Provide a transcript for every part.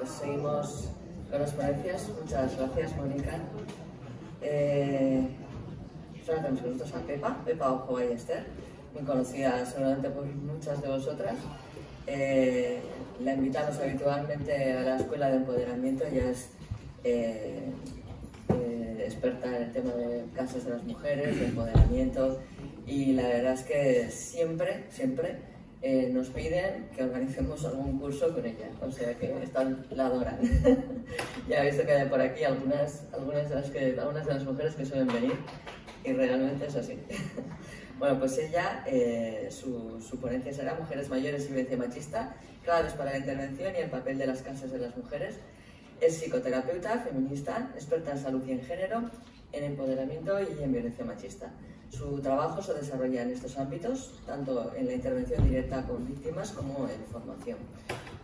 seguimos con las ponencias. Muchas gracias, Mónica. Ahora tenemos con nosotros a Pepa Ojo Ballester, muy conocida seguramente por muchas de vosotras. La invitamos habitualmente a la Escuela de Empoderamiento. Ella es experta en el tema de casas de las mujeres, de empoderamiento, y la verdad es que siempre nos piden que organicemos algún curso con ella, o sea que la adoran. Ya he visto que hay por aquí algunas de las mujeres que suelen venir, y realmente es así. Bueno, pues ella, su ponencia será Mujeres mayores y violencia machista, claves para la intervención y el papel de las casas de las mujeres. Es psicoterapeuta, feminista, experta en salud y en género, en empoderamiento y en violencia machista. Su trabajo se desarrolla en estos ámbitos, tanto en la intervención directa con víctimas como en formación.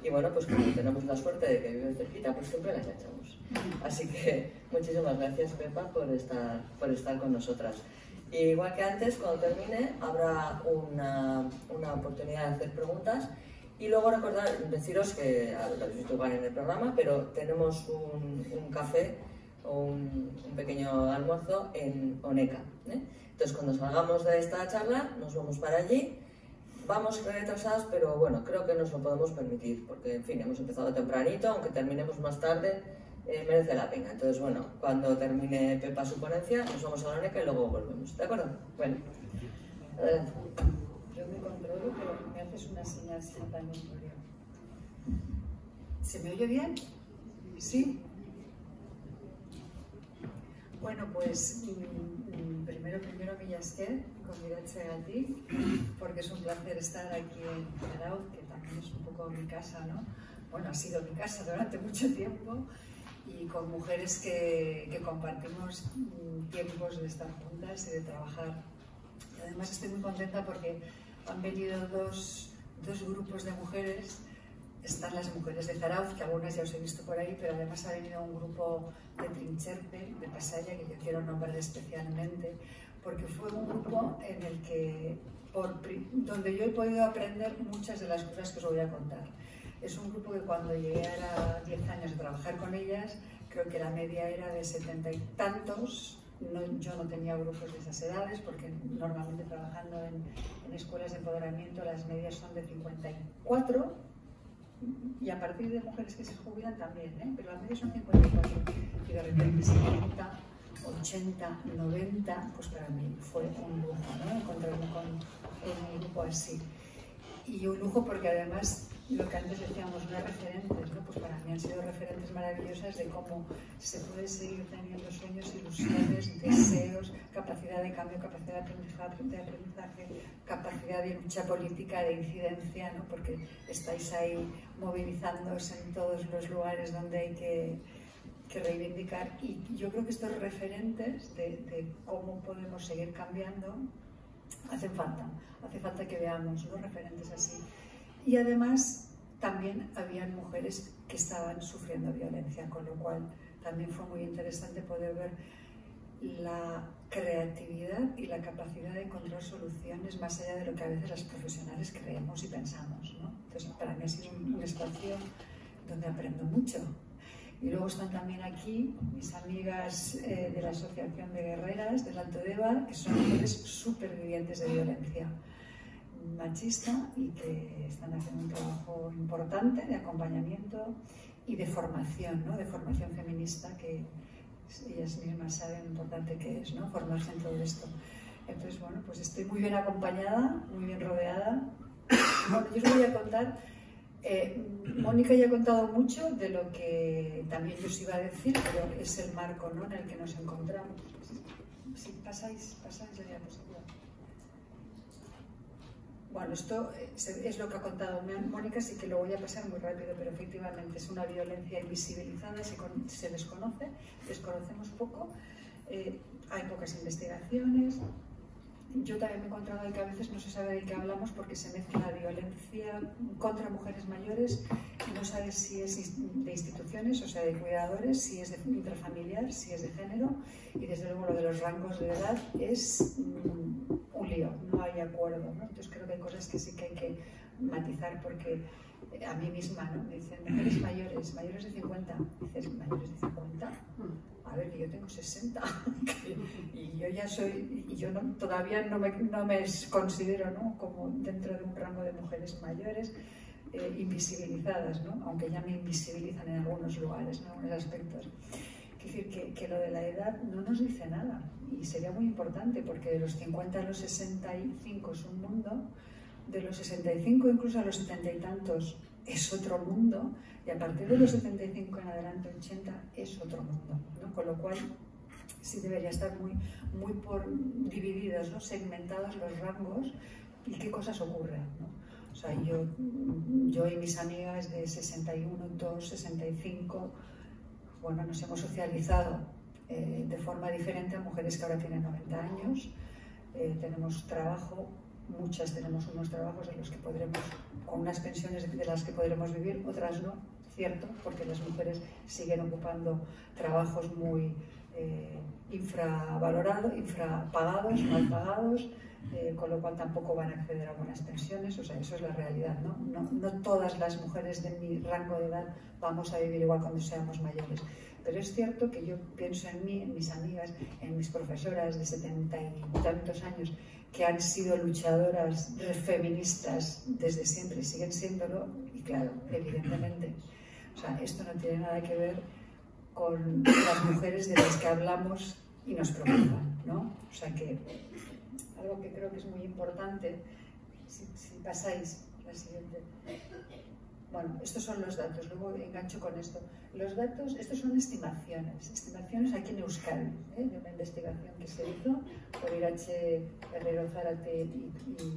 Y bueno, pues como tenemos la suerte de que vive cerquita, pues siempre la enganchamos. Así que muchísimas gracias, Pepa, por estar con nosotras. Y igual que antes, cuando termine, habrá una oportunidad de hacer preguntas. Y luego deciros que lo habéis visto igual en el programa, pero tenemos un café o un pequeño almuerzo en Oneca. Entonces, cuando salgamos de esta charla, nos vamos para allí. Vamos retrasados, pero bueno, creo que nos lo podemos permitir, porque en fin, hemos empezado tempranito, aunque terminemos más tarde, merece la pena. Entonces, bueno, cuando termine Pepa su ponencia, nos vamos a la Oneca y luego volvemos. ¿De acuerdo? Bueno, adelante. Yo me controlo, pero me haces una señal también. ¿Se me oye bien? ¿Sí? Bueno, pues primero Millasker, convidarse a ti, porque es un placer estar aquí en Zarauz, que también es un poco mi casa, ¿no? Bueno, ha sido mi casa durante mucho tiempo, y con mujeres que compartimos tiempos de estar juntas y de trabajar. Y además estoy muy contenta porque han venido dos grupos de mujeres. Están las mujeres de Zarauz, que algunas ya os he visto por ahí, pero además ha venido un grupo de Trincherpe, de Pasaya, que yo quiero nombrar especialmente, porque fue un grupo en el que, donde yo he podido aprender muchas de las cosas que os voy a contar. Es un grupo que cuando llegué a 10 años de trabajar con ellas, creo que la media era de 70 y tantos. Yo no tenía grupos de esas edades, porque normalmente trabajando en escuelas de empoderamiento las medias son de 54, y a partir de mujeres que se jubilan también, pero las medias son 54, y de repente 70, 80, 90, pues para mí fue un lujo, ¿no? Encontrarme con un grupo así. Y un lujo porque además, lo que antes decíamos, unas referentes, ¿no? Pues para mí han sido referentes maravillosas de cómo se puede seguir teniendo sueños, ilusiones, deseos, capacidad de cambio, capacidad de aprendizaje, capacidad de lucha política, de incidencia, ¿no? Porque estáis ahí movilizándose en todos los lugares donde hay que reivindicar. Y yo creo que estos referentes de cómo podemos seguir cambiando hacen falta. Hace falta que veamos los referentes así. Y además también habían mujeres que estaban sufriendo violencia, con lo cual también fue muy interesante poder ver la creatividad y la capacidad de encontrar soluciones más allá de lo que a veces las profesionales creemos y pensamos, ¿no? Entonces, para mí ha sido un espacio donde aprendo mucho. Y luego están también aquí mis amigas de la Asociación de Guerreras del Alto Deva, que son mujeres supervivientes de violencia machista y que están haciendo un trabajo importante de acompañamiento y de formación, ¿no? De formación feminista, que ellas mismas saben lo importante que es, ¿no? Formarse en todo esto. Entonces, bueno, pues estoy muy bien acompañada, muy bien rodeada. Bueno, yo os voy a contar, Mónica ya ha contado mucho de lo que también yo os iba a decir, pero es el marco, ¿no? En el que nos encontramos. Si pasáis la diapositiva. Bueno, esto es lo que ha contado Mónica, así que lo voy a pasar muy rápido, pero efectivamente es una violencia invisibilizada, se desconoce, desconocemos poco, hay pocas investigaciones. Yo también me he encontrado que a veces no se sabe de qué hablamos porque se mezcla la violencia contra mujeres mayores y no sabes si es de instituciones, o sea, de cuidadores, si es de intrafamiliar, si es de género, y desde luego lo de los rangos de edad es un lío, no hay acuerdo, ¿no? Entonces creo que hay cosas que sí que hay que matizar porque a mí misma, ¿no? Me dicen, mujeres mayores de 50. Dices, ¿mayores de 50? A ver, que yo tengo 60. Y yo ya soy, y yo no, todavía no me considero, ¿no?, como dentro de un rango de mujeres mayores, invisibilizadas, ¿no? Aunque ya me invisibilizan en algunos lugares, en algunos aspectos. Quiero decir que lo de la edad no nos dice nada, y sería muy importante, porque de los 50 a los 65 es un mundo, de los 65 incluso a los 70 y tantos es otro mundo, y a partir de los 75 en adelante, 80, es otro mundo, ¿no? Con lo cual sí debería estar muy divididos, ¿no?, segmentados los rangos y qué cosas ocurren, ¿no? O sea, yo y mis amigas de 61, 2, 65, bueno, nos hemos socializado de forma diferente a mujeres que ahora tienen 90 años, tenemos trabajo, muchas tenemos unos trabajos de los que podremos, con unas pensiones de las que podremos vivir, otras no, cierto, porque las mujeres siguen ocupando trabajos muy infrapagados, mal pagados, con lo cual tampoco van a acceder a buenas pensiones. O sea, eso es la realidad, ¿no? No todas las mujeres de mi rango de edad vamos a vivir igual cuando seamos mayores. Pero es cierto que yo pienso en mí, en mis amigas, en mis profesoras de 70 y tantos años que han sido luchadoras feministas desde siempre y siguen siéndolo, y claro, evidentemente, o sea, esto no tiene nada que ver con las mujeres de las que hablamos y nos preocupan, ¿no? O sea que algo que creo que es muy importante, si pasáis la siguiente. Bueno, estos son los datos, luego engancho con esto. Los datos, estos son estimaciones aquí en Euskadi, de una investigación que se hizo por Irache Herrero Zárate y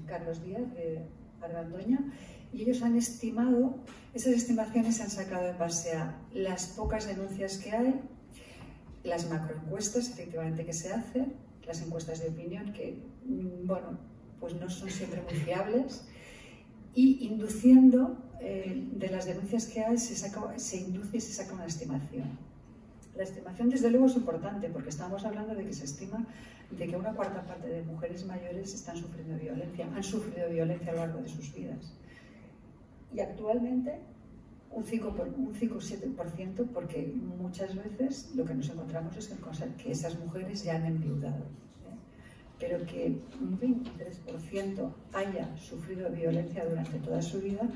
Carlos Díaz de Argandoña, y ellos han estimado, esas estimaciones se han sacado en base a las pocas denuncias que hay, las macroencuestas efectivamente que se hacen, las encuestas de opinión que, bueno, pues no son siempre muy fiables, y induciendo de las denuncias que hay se induce y se saca una estimación. La estimación desde luego es importante porque estamos hablando de que se estima de que una cuarta parte de mujeres mayores están sufriendo violencia, han sufrido violencia a lo largo de sus vidas. Y actualmente un 5 o 7%, porque muchas veces lo que nos encontramos es que esas mujeres ya han enviudado. Pero que un 23% haya sufrido violencia durante toda su vida,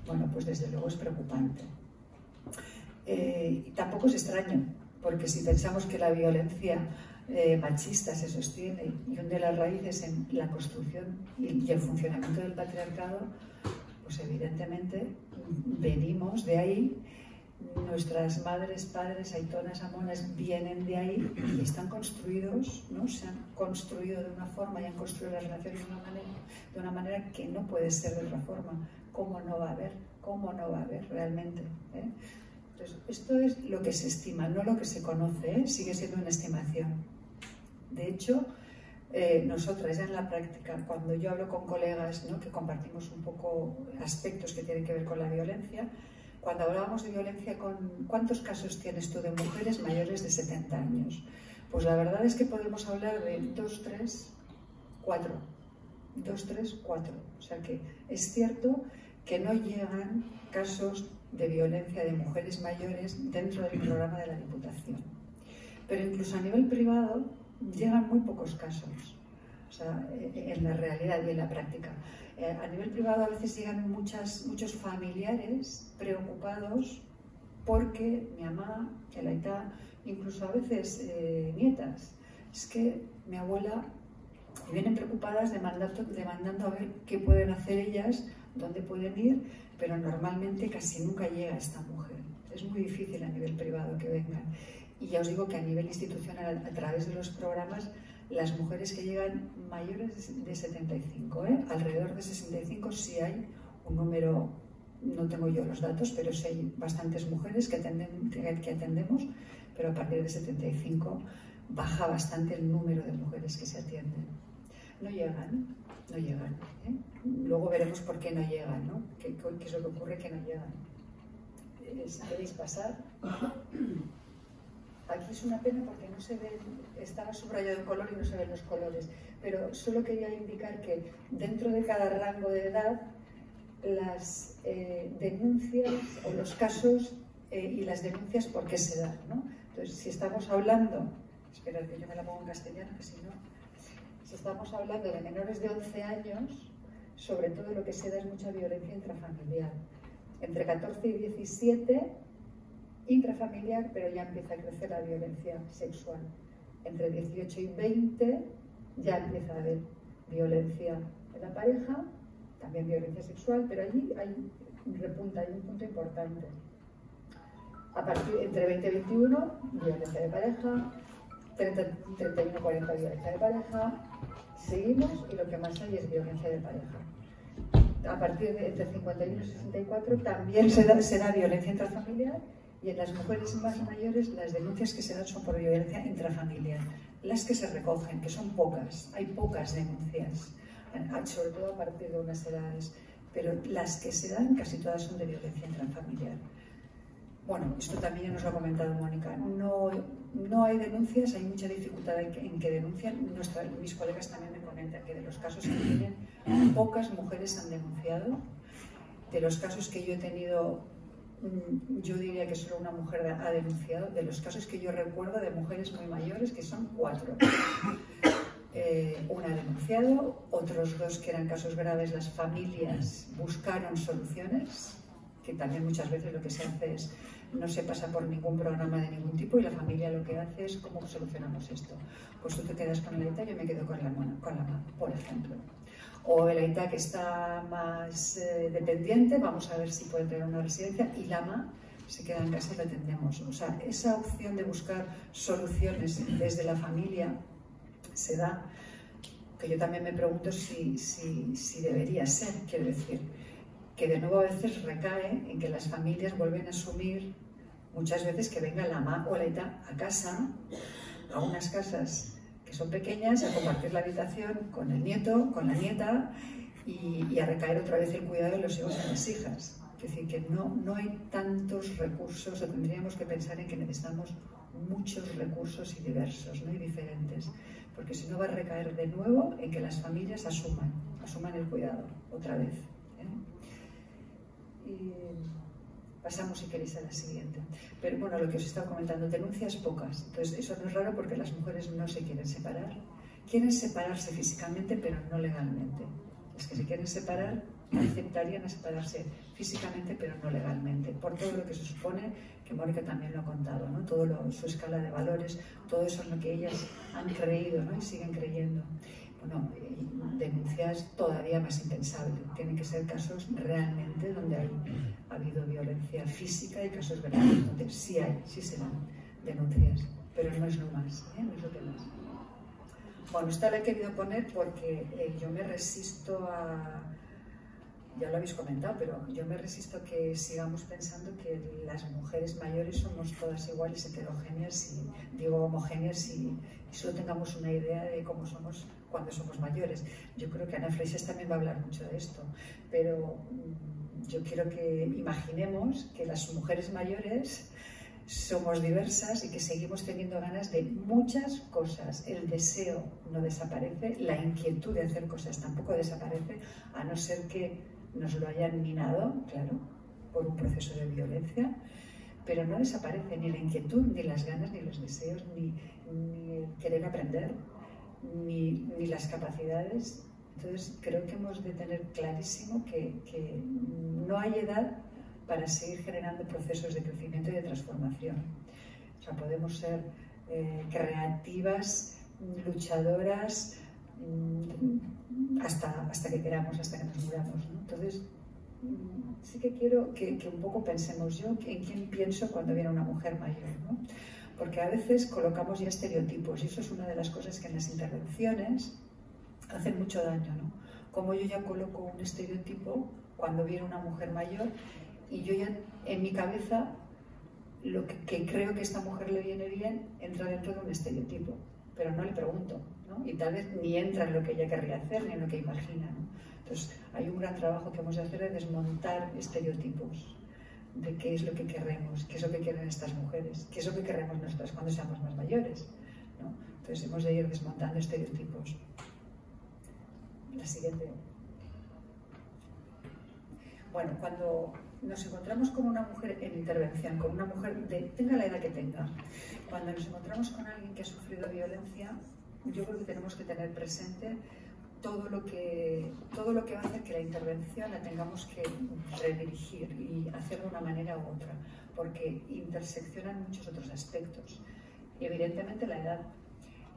bueno, pues desde luego es preocupante. Y tampoco es extraño, porque si pensamos que la violencia machista se sostiene y hunde las raíces en la construcción y el funcionamiento del patriarcado, pues evidentemente venimos de ahí. Nuestras madres, padres, aitonas, amonas vienen de ahí y están construidos, ¿no? Se han construido de una forma y han construido las relaciones de una manera que no puede ser de otra forma. ¿Cómo no va a haber? ¿Cómo no va a haber realmente? Entonces, esto es lo que se estima, no lo que se conoce, sigue siendo una estimación. De hecho, nosotras ya en la práctica, cuando yo hablo con colegas, ¿no?, que compartimos un poco aspectos que tienen que ver con la violencia, cuando hablábamos de violencia, ¿cuántos casos tienes tú de mujeres mayores de 70 años? Pues la verdad es que podemos hablar de 2, 3, 4. 2, 3, 4. O sea que es cierto que no llegan casos de violencia de mujeres mayores dentro del programa de la Diputación. Pero incluso a nivel privado llegan muy pocos casos, o sea, en la realidad y en la práctica. A nivel privado a veces llegan muchos familiares preocupados porque mi mamá, el aitá, incluso a veces nietas, es que mi abuela, y vienen preocupadas demandando a ver qué pueden hacer ellas, dónde pueden ir, pero normalmente casi nunca llega esta mujer. Es muy difícil a nivel privado que vengan. Y ya os digo que a nivel institucional, a través de los programas, las mujeres que llegan mayores de 75, alrededor de 65 sí hay un número, no tengo yo los datos, pero sí hay bastantes mujeres que atendemos, pero a partir de 75 baja bastante el número de mujeres que se atienden. No llegan. Luego veremos por qué no llegan, ¿no? ¿Qué es lo que ocurre que no llegan? Si queréis pasar. Aquí es una pena porque no se ven, está subrayado en color y no se ven los colores, pero solo quería indicar que dentro de cada rango de edad las denuncias o los casos y las denuncias por qué se dan, ¿no? Entonces, si estamos hablando, espera que yo me la pongo en castellano, que si no, si estamos hablando de menores de 11 años, sobre todo lo que se da es mucha violencia intrafamiliar. Entre 14 y 17, intrafamiliar, pero ya empieza a crecer la violencia sexual. Entre 18 y 20 ya empieza a haber violencia en la pareja, también violencia sexual, pero allí hay un punto importante. A partir entre 20 y 21, violencia de pareja, 31 y 40, violencia de pareja, seguimos y lo que más hay es violencia de pareja. A partir de entre 51 y 64 también se da violencia intrafamiliar, y en las mujeres más mayores las denuncias que se dan son por violencia intrafamiliar. Las que se recogen, que son pocas, hay pocas denuncias, sobre todo a partir de unas edades, pero las que se dan casi todas son de violencia intrafamiliar. Bueno, esto también ya nos lo ha comentado Mónica, no hay denuncias, hay mucha dificultad en que denuncian. Mis colegas también me comentan que de los casos que tienen, pocas mujeres han denunciado. De los casos que yo he tenido, yo diría que solo una mujer ha denunciado. De los casos que yo recuerdo de mujeres muy mayores, que son 4. Una ha denunciado, otros 2 que eran casos graves, las familias buscaron soluciones, que también muchas veces lo que se hace es, no se pasa por ningún programa de ningún tipo y la familia lo que hace es, ¿cómo solucionamos esto? Pues tú te quedas con el EITA, yo me quedo con la MA, por ejemplo. O el EITA que está más dependiente, vamos a ver si puede entrar a una residencia, y la MA se queda en casa y lo atendemos. O sea, esa opción de buscar soluciones desde la familia se da, que yo también me pregunto si debería ser, quiero decir, que de nuevo a veces recae en que las familias vuelven a asumir muchas veces que venga la mamá o la EITA a casa, a unas casas que son pequeñas, a compartir la habitación con el nieto, con la nieta, y a recaer otra vez el cuidado de los hijos y las hijas. Es decir, que no hay tantos recursos, o tendríamos que pensar en que necesitamos muchos recursos y diversos, ¿no? Y diferentes, porque si no va a recaer de nuevo en que las familias asuman el cuidado otra vez. Y pasamos, si queréis, a la siguiente. Pero bueno, lo que os he estado comentando, denuncias pocas. Entonces, eso no es raro porque las mujeres no se quieren separar. Quieren separarse físicamente, pero no legalmente. Las que se quieren separar aceptarían a separarse físicamente, pero no legalmente, por todo lo que se supone, que Mónica también lo ha contado, ¿no? Su escala de valores, todo eso es lo que ellas han creído, ¿no? Y siguen creyendo. Bueno, denuncias todavía más impensables. Tienen que ser casos realmente donde ha habido violencia física y casos graves donde sí se dan denuncias, pero no es lo más, no es lo que más. Bueno, esta la he querido poner porque yo me resisto a... Ya lo habéis comentado, pero yo me resisto a que sigamos pensando que las mujeres mayores somos todas iguales, heterogéneas, y digo homogéneas, y solo tengamos una idea de cómo somos cuando somos mayores. Yo creo que Ana Freixas también va a hablar mucho de esto, pero yo quiero que imaginemos que las mujeres mayores somos diversas y que seguimos teniendo ganas de muchas cosas. El deseo no desaparece, la inquietud de hacer cosas tampoco desaparece, a no ser que nos lo hayan minado, claro, por un proceso de violencia, pero no desaparece ni la inquietud, ni las ganas, ni los deseos, ni el querer aprender, ni las capacidades. Entonces creo que hemos de tener clarísimo que no hay edad para seguir generando procesos de crecimiento y de transformación. O sea, podemos ser creativas, luchadoras, hasta que queramos, hasta que nos muramos, ¿no? Entonces, sí que quiero que un poco pensemos yo en quién pienso cuando viene una mujer mayor, ¿no? Porque a veces colocamos ya estereotipos, y eso es una de las cosas que en las intervenciones hacen mucho daño, ¿no? Como yo ya coloco un estereotipo cuando viene una mujer mayor, y yo ya en mi cabeza lo que creo que a esta mujer le viene bien entra dentro de un estereotipo, pero no le pregunto, ¿no? Y tal vez ni entra en lo que ella querría hacer ni en lo que imagina, ¿no? Entonces hay un gran trabajo que hemos de hacer de desmontar estereotipos de qué es lo que queremos, qué es lo que quieren estas mujeres, qué es lo que queremos nosotras cuando seamos más mayores, ¿no? Entonces hemos de ir desmontando estereotipos. La siguiente. Bueno, cuando nos encontramos con una mujer en intervención, con una mujer tenga la edad que tenga, cuando nos encontramos con alguien que ha sufrido violencia, yo creo que tenemos que tener presente todo lo que va a hacer que la intervención la tengamos que redirigir y hacerlo de una manera u otra, porque interseccionan muchos otros aspectos. Y evidentemente la edad.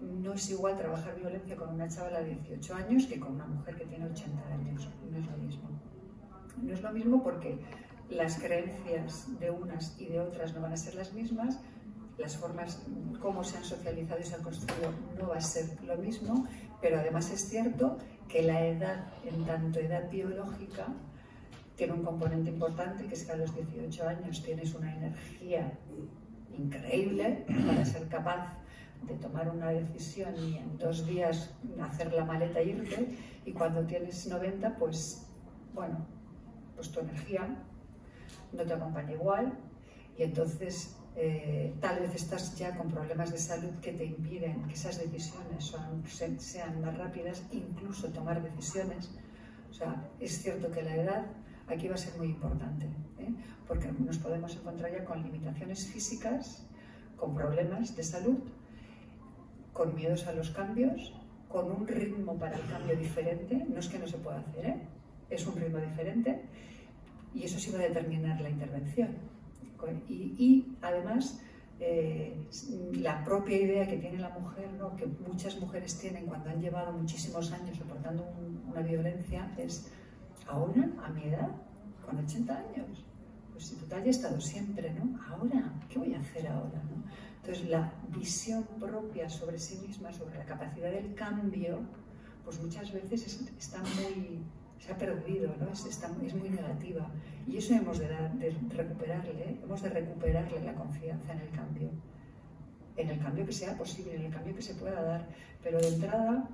No es igual trabajar violencia con una chavala de 18 años que con una mujer que tiene 80 años. No es lo mismo. No es lo mismo porque las creencias de unas y de otras no van a ser las mismas, las formas, cómo se han socializado y se han construido no va a ser lo mismo, pero además es cierto que la edad, en tanto edad biológica, tiene un componente importante, que es que a los 18 años tienes una energía increíble para ser capaz de tomar una decisión y en 2 días hacer la maleta e irte, y cuando tienes 90, pues bueno, pues tu energía no te acompaña igual, y entonces tal vez estás ya con problemas de salud que te impiden que esas decisiones sean más rápidas, incluso tomar decisiones. O sea, es cierto que la edad aquí va a ser muy importante, porque nos podemos encontrar ya con limitaciones físicas, con problemas de salud, con miedos a los cambios, con un ritmo para el cambio diferente. No es que no se pueda hacer, es un ritmo diferente, y eso sí va a determinar la intervención. Y además, la propia idea que tiene la mujer, ¿no?, que muchas mujeres tienen cuando han llevado muchísimos años soportando una violencia, es: ahora, a mi edad, con 80 años, pues si total ya he estado siempre, ¿no? Ahora, ¿qué voy a hacer ahora, ¿no? Entonces, la visión propia sobre sí misma, sobre la capacidad del cambio, pues muchas veces se ha perdido, ¿no? Es muy negativa. Y eso hemos de recuperarle la confianza en el cambio que sea posible, en el cambio que se pueda dar. Pero de entrada,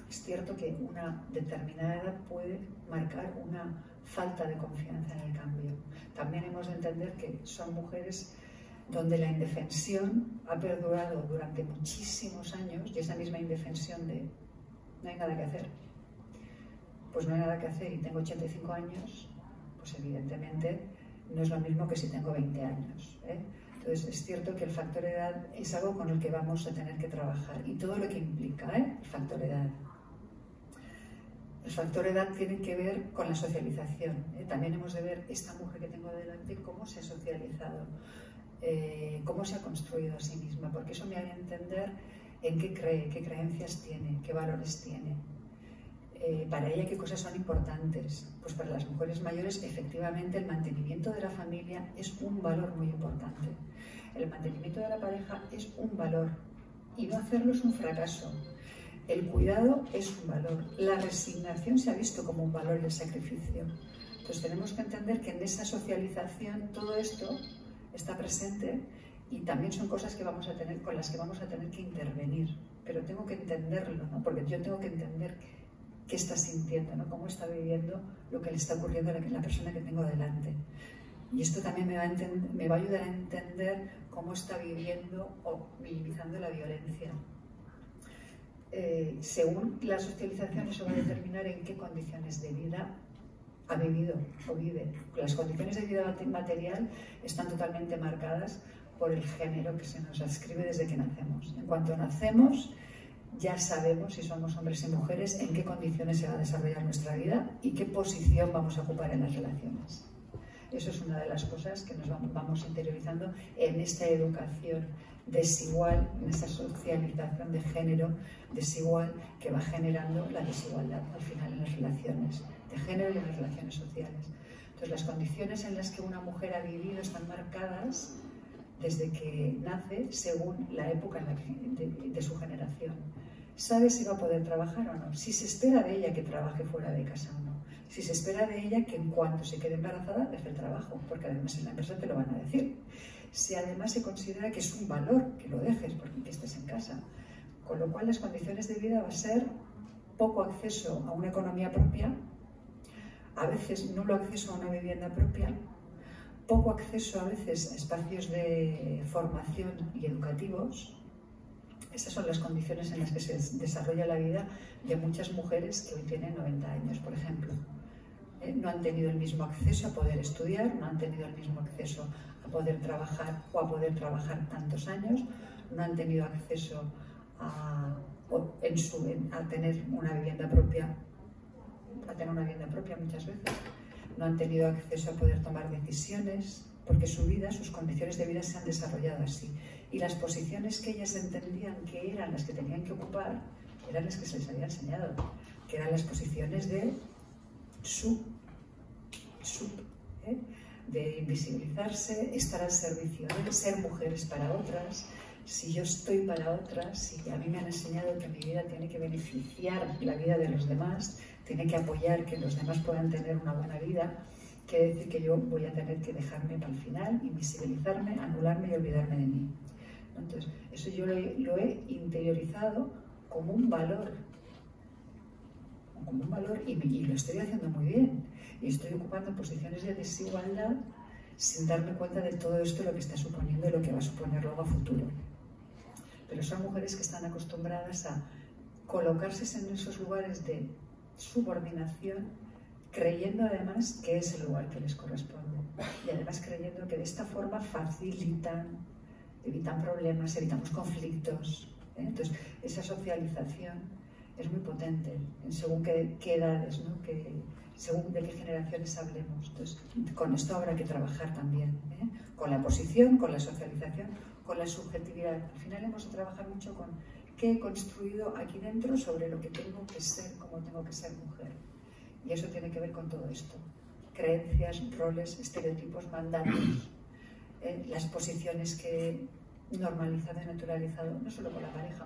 es cierto que una determinada edad puede marcar una falta de confianza en el cambio. También hemos de entender que son mujeres donde la indefensión ha perdurado durante muchísimos años, y esa misma indefensión de no hay nada que hacer, pues no hay nada que hacer y tengo 85 años, pues evidentemente no es lo mismo que si tengo 20 años. Entonces es cierto que el factor edad es algo con el que vamos a tener que trabajar, y todo lo que implica el factor edad. El factor edad tiene que ver con la socialización. También hemos de ver esta mujer que tengo delante, cómo se ha socializado, cómo se ha construido a sí misma, porque eso me hará entender en qué cree, qué creencias tiene, qué valores tiene. Para ella, qué cosas son importantes. Pues para las mujeres mayores, efectivamente, el mantenimiento de la familia es un valor muy importante. El mantenimiento de la pareja es un valor, y no hacerlo es un fracaso. El cuidado es un valor. La resignación se ha visto como un valor y el sacrificio. Entonces tenemos que entender que en esa socialización todo esto está presente, y también son cosas que vamos a tener, con las que vamos a tener que intervenir. Pero tengo que entenderlo, ¿no? Porque yo tengo que entender qué está sintiendo, ¿no? Cómo está viviendo lo que le está ocurriendo a la persona que tengo delante. Y esto también me va a ayudar a entender cómo está viviendo o minimizando la violencia. Según la socialización, eso va a determinar en qué condiciones de vida ha vivido o vive. Las condiciones de vida material están totalmente marcadas por el género que se nos adscribe desde que nacemos. En cuanto nacemos, ya sabemos, si somos hombres y mujeres, en qué condiciones se va a desarrollar nuestra vida y qué posición vamos a ocupar en las relaciones. Eso es una de las cosas que nos vamos interiorizando en esta educación desigual, en esta socialización de género desigual que va generando la desigualdad al final en las relaciones de género y en las relaciones sociales. Entonces, las condiciones en las que una mujer ha vivido están marcadas desde que nace según la época de su generación. Sabe si va a poder trabajar o no, si se espera de ella que trabaje fuera de casa o no, si se espera de ella que en cuanto se quede embarazada deje el trabajo, porque además en la empresa te lo van a decir. Si además se considera que es un valor que lo dejes porque estés en casa. Con lo cual las condiciones de vida va a ser poco acceso a una economía propia, a veces nulo acceso a una vivienda propia, poco acceso a veces a espacios de formación y educativos. Esas son las condiciones en las que se desarrolla la vida de muchas mujeres que hoy tienen 90 años, por ejemplo. no han tenido el mismo acceso a poder estudiar, no han tenido el mismo acceso a poder trabajar o a poder trabajar tantos años, no han tenido acceso a tener una vivienda propia, muchas veces, no han tenido acceso a poder tomar decisiones, porque su vida, sus condiciones de vida se han desarrollado así. Y las posiciones que ellas entendían que eran las que tenían que ocupar, eran las que se les había enseñado, que eran las posiciones de de invisibilizarse, estar al servicio de ser mujeres para otras. Si yo estoy para otras, si a mí me han enseñado que mi vida tiene que beneficiar la vida de los demás, tiene que apoyar que los demás puedan tener una buena vida, quiere decir que yo voy a tener que dejarme para el final, invisibilizarme, anularme y olvidarme de mí. Entonces, eso yo lo he interiorizado como un valor y lo estoy haciendo muy bien. Y estoy ocupando posiciones de desigualdad sin darme cuenta de todo esto, lo que está suponiendo y lo que va a suponer luego a futuro. Pero son mujeres que están acostumbradas a colocarse en esos lugares de subordinación, creyendo además que es el lugar que les corresponde. Y además creyendo que de esta forma evitan problemas, evitamos conflictos. Entonces, esa socialización es muy potente, según qué edades, ¿no? Según de qué generaciones hablemos. Entonces, con esto habrá que trabajar también, con la posición, con la socialización, con la subjetividad. Al final hemos de trabajar mucho con qué he construido aquí dentro sobre lo que tengo que ser, cómo tengo que ser mujer. Y eso tiene que ver con todo esto. Creencias, roles, estereotipos, mandatos, las posiciones que he normalizado y naturalizado, no solo con la pareja.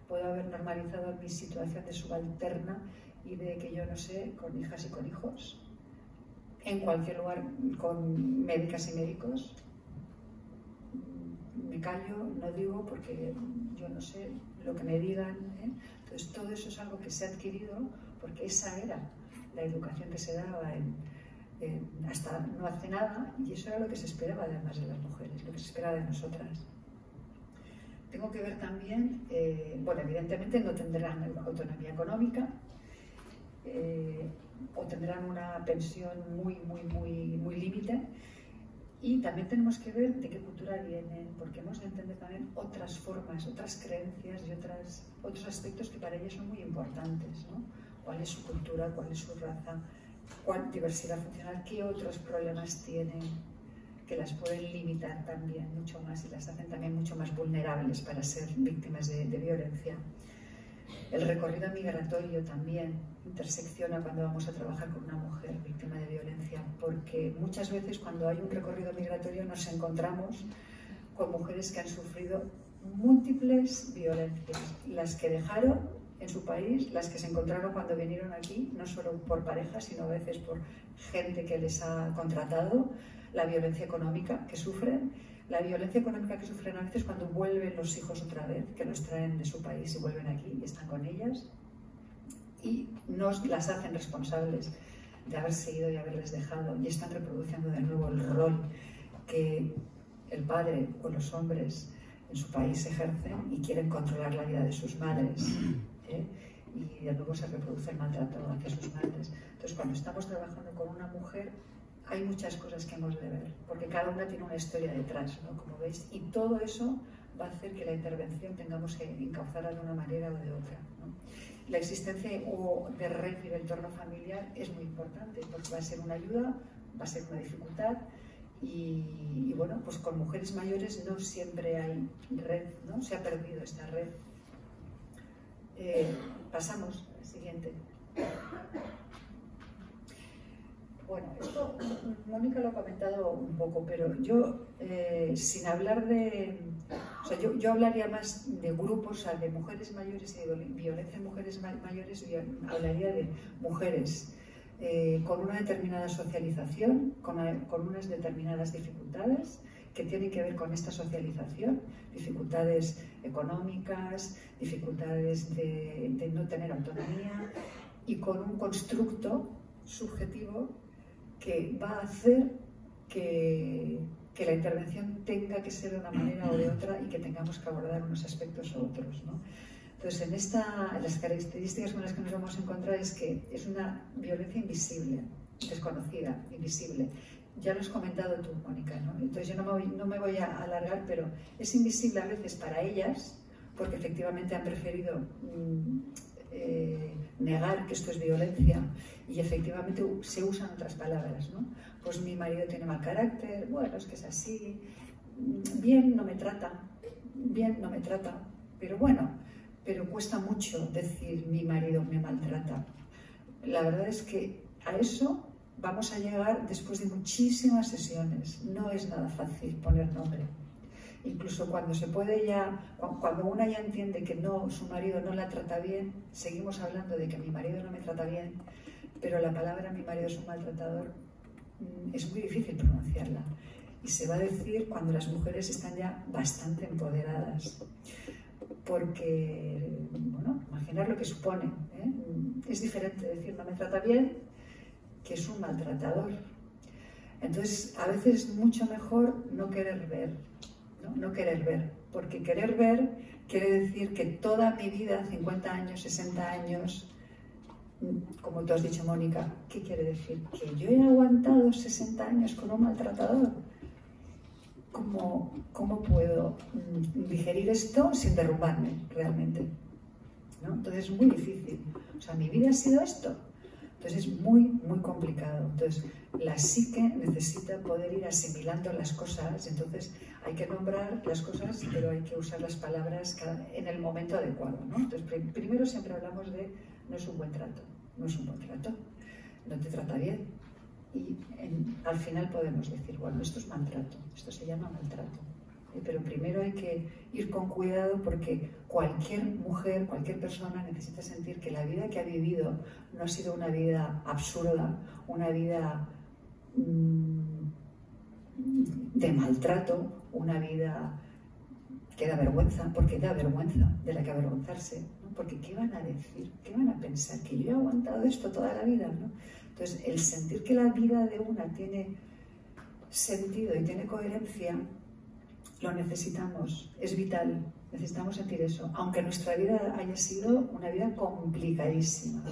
Puedo haber normalizado mi situación de subalterna y de que yo no sé, con hijas y con hijos, en cualquier lugar, con médicas y médicos. Me callo, no digo porque yo no sé lo que me digan. Entonces todo eso es algo que se ha adquirido porque esa era la educación que se daba hasta no hace nada, y eso era lo que se esperaba además de las mujeres, lo que se esperaba de nosotras. Tengo que ver también, bueno, evidentemente no tendrán autonomía económica, o tendrán una pensión muy límite, y también tenemos que ver de qué cultura vienen, porque hemos de entender también otras formas, otras creencias y otros aspectos que para ellas son muy importantes, ¿no? ¿Cuál es su cultura, cuál es su raza, cuál diversidad funcional, qué otros problemas tienen que las pueden limitar también mucho más y las hacen también mucho más vulnerables para ser víctimas de violencia? El recorrido migratorio también intersecciona cuando vamos a trabajar con una mujer víctima de violencia, porque muchas veces cuando hay un recorrido migratorio nos encontramos con mujeres que han sufrido múltiples violencias, las que dejaron en su país, las que se encontraron cuando vinieron aquí, no solo por parejas, sino a veces por gente que les ha contratado, la violencia económica que sufren, la violencia económica que sufren a veces cuando vuelven los hijos otra vez, que los traen de su país y vuelven aquí y están con ellas, y nos las hacen responsables de haberse ido y haberles dejado, y están reproduciendo de nuevo el rol que el padre o los hombres en su país ejercen y quieren controlar la vida de sus madres, y de nuevo se reproduce el maltrato hacia sus madres. Entonces, cuando estamos trabajando con una mujer, hay muchas cosas que hemos de ver, porque cada una tiene una historia detrás, ¿no? Como veis, y todo eso va a hacer que la intervención tengamos que encauzarla de una manera o de otra, ¿no? La existencia de red y del entorno familiar es muy importante, porque va a ser una ayuda, va a ser una dificultad, y bueno, pues con mujeres mayores no siempre hay red, ¿no? Se ha perdido esta red. Pasamos al siguiente. Bueno, esto Mónica lo ha comentado un poco, pero yo, sin hablar de... O sea, yo hablaría más de grupos, o sea, de mujeres mayores y de violencia en mujeres mayores, y hablaría de mujeres con una determinada socialización, con unas determinadas dificultades que tienen que ver con esta socialización, dificultades económicas, dificultades de no tener autonomía, y con un constructo subjetivo que va a hacer que la intervención tenga que ser de una manera o de otra y que tengamos que abordar unos aspectos u otros, ¿no? Entonces, las características con las que nos vamos a encontrar es que es una violencia invisible, desconocida, invisible. Ya lo has comentado tú, Mónica, ¿no? Entonces yo no me voy a alargar, pero es invisible a veces para ellas, porque efectivamente han preferido negar que esto es violencia y efectivamente se usan otras palabras, ¿no? Pues mi marido tiene mal carácter, bueno, es que es así, bien no me trata, pero bueno, pero cuesta mucho decir mi marido me maltrata. La verdad es que a eso vamos a llegar después de muchísimas sesiones. No es nada fácil poner nombre. Incluso cuando se puede cuando una ya entiende que no, su marido no la trata bien, seguimos hablando de que mi marido no me trata bien, pero la palabra mi marido es un maltratador es muy difícil pronunciarla. Y se va a decir cuando las mujeres están ya bastante empoderadas. Porque, bueno, imaginar lo que supone, ¿eh? Es diferente decir no me trata bien que es un maltratador. Entonces, a veces es mucho mejor no querer ver, ¿no? No querer ver, porque querer ver quiere decir que toda mi vida, 50 años, 60 años, como tú has dicho, Mónica, ¿qué quiere decir? Que yo he aguantado 60 años con un maltratador. ¿Cómo puedo digerir esto sin derrumbarme realmente? ¿No? Entonces es muy difícil. O sea, mi vida ha sido esto. Entonces es muy, muy complicado. Entonces la psique necesita poder ir asimilando las cosas. Entonces hay que nombrar las cosas, pero hay que usar las palabras en el momento adecuado, ¿no? Entonces primero siempre hablamos de no es un buen trato, no es un buen trato, no te trata bien. Y al final podemos decir, bueno, esto es maltrato, esto se llama maltrato. Pero primero hay que ir con cuidado porque cualquier mujer, cualquier persona necesita sentir que la vida que ha vivido no ha sido una vida absurda, una vida de maltrato, una vida que da vergüenza, porque da vergüenza de la que avergonzarse, ¿no? Porque ¿qué van a decir? ¿Qué van a pensar? Que yo he aguantado esto toda la vida, ¿no? Entonces, el sentir que la vida de una tiene sentido y tiene coherencia, lo necesitamos, es vital, necesitamos sentir eso, aunque nuestra vida haya sido una vida complicadísima.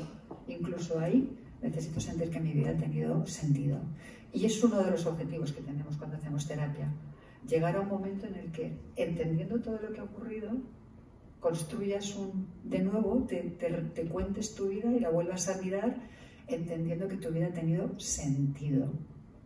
Incluso ahí necesito sentir que mi vida ha tenido sentido. Y es uno de los objetivos que tenemos cuando hacemos terapia, llegar a un momento en el que, entendiendo todo lo que ha ocurrido, construyas de nuevo, te cuentes tu vida y la vuelvas a mirar, entendiendo que tu vida ha tenido sentido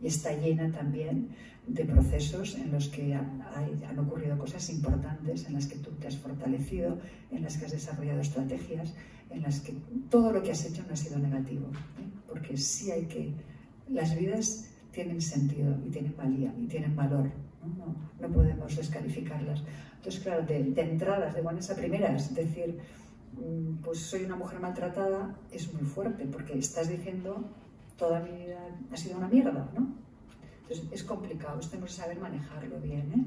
y está llena también de procesos en los que han ocurrido cosas importantes, en las que tú te has fortalecido, en las que has desarrollado estrategias, en las que todo lo que has hecho no ha sido negativo, ¿eh? Porque sí las vidas tienen sentido y tienen valía y tienen valor, ¿no? No podemos descalificarlas. Entonces, claro, de entradas, de buenas a primeras, decir pues soy una mujer maltratada es muy fuerte porque estás diciendo toda mi vida ha sido una mierda, ¿no? Entonces es complicado, tenemos que saber manejarlo bien, ¿eh?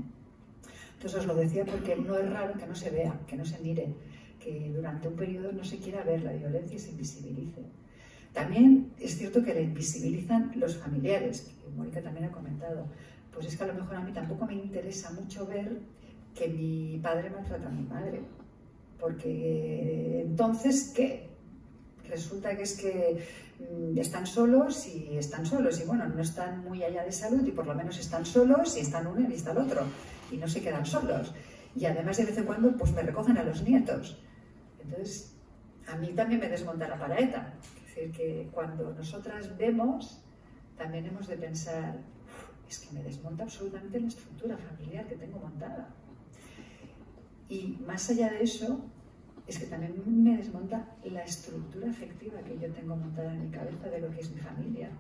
Entonces os lo decía porque no es raro que no se vea, que no se mire, que durante un periodo no se quiera ver la violencia y se invisibilice. También es cierto que la invisibilizan los familiares, que Mónica también ha comentado. Pues es que a lo mejor a mí tampoco me interesa mucho ver que mi padre maltrata a mi madre. Porque entonces, ¿qué? Resulta que es que están solos y bueno, no están muy allá de salud y por lo menos están solos y están uno y está el otro y no se quedan solos. Y además de vez en cuando pues me recogen a los nietos. Entonces, a mí también me desmonta la paraeta. Es decir, que cuando nosotras vemos, también hemos de pensar, es que me desmonta absolutamente la estructura familiar que tengo montada. Y más allá de eso, es que también me desmonta la estructura afectiva que yo tengo montada en mi cabeza de lo que es mi familia.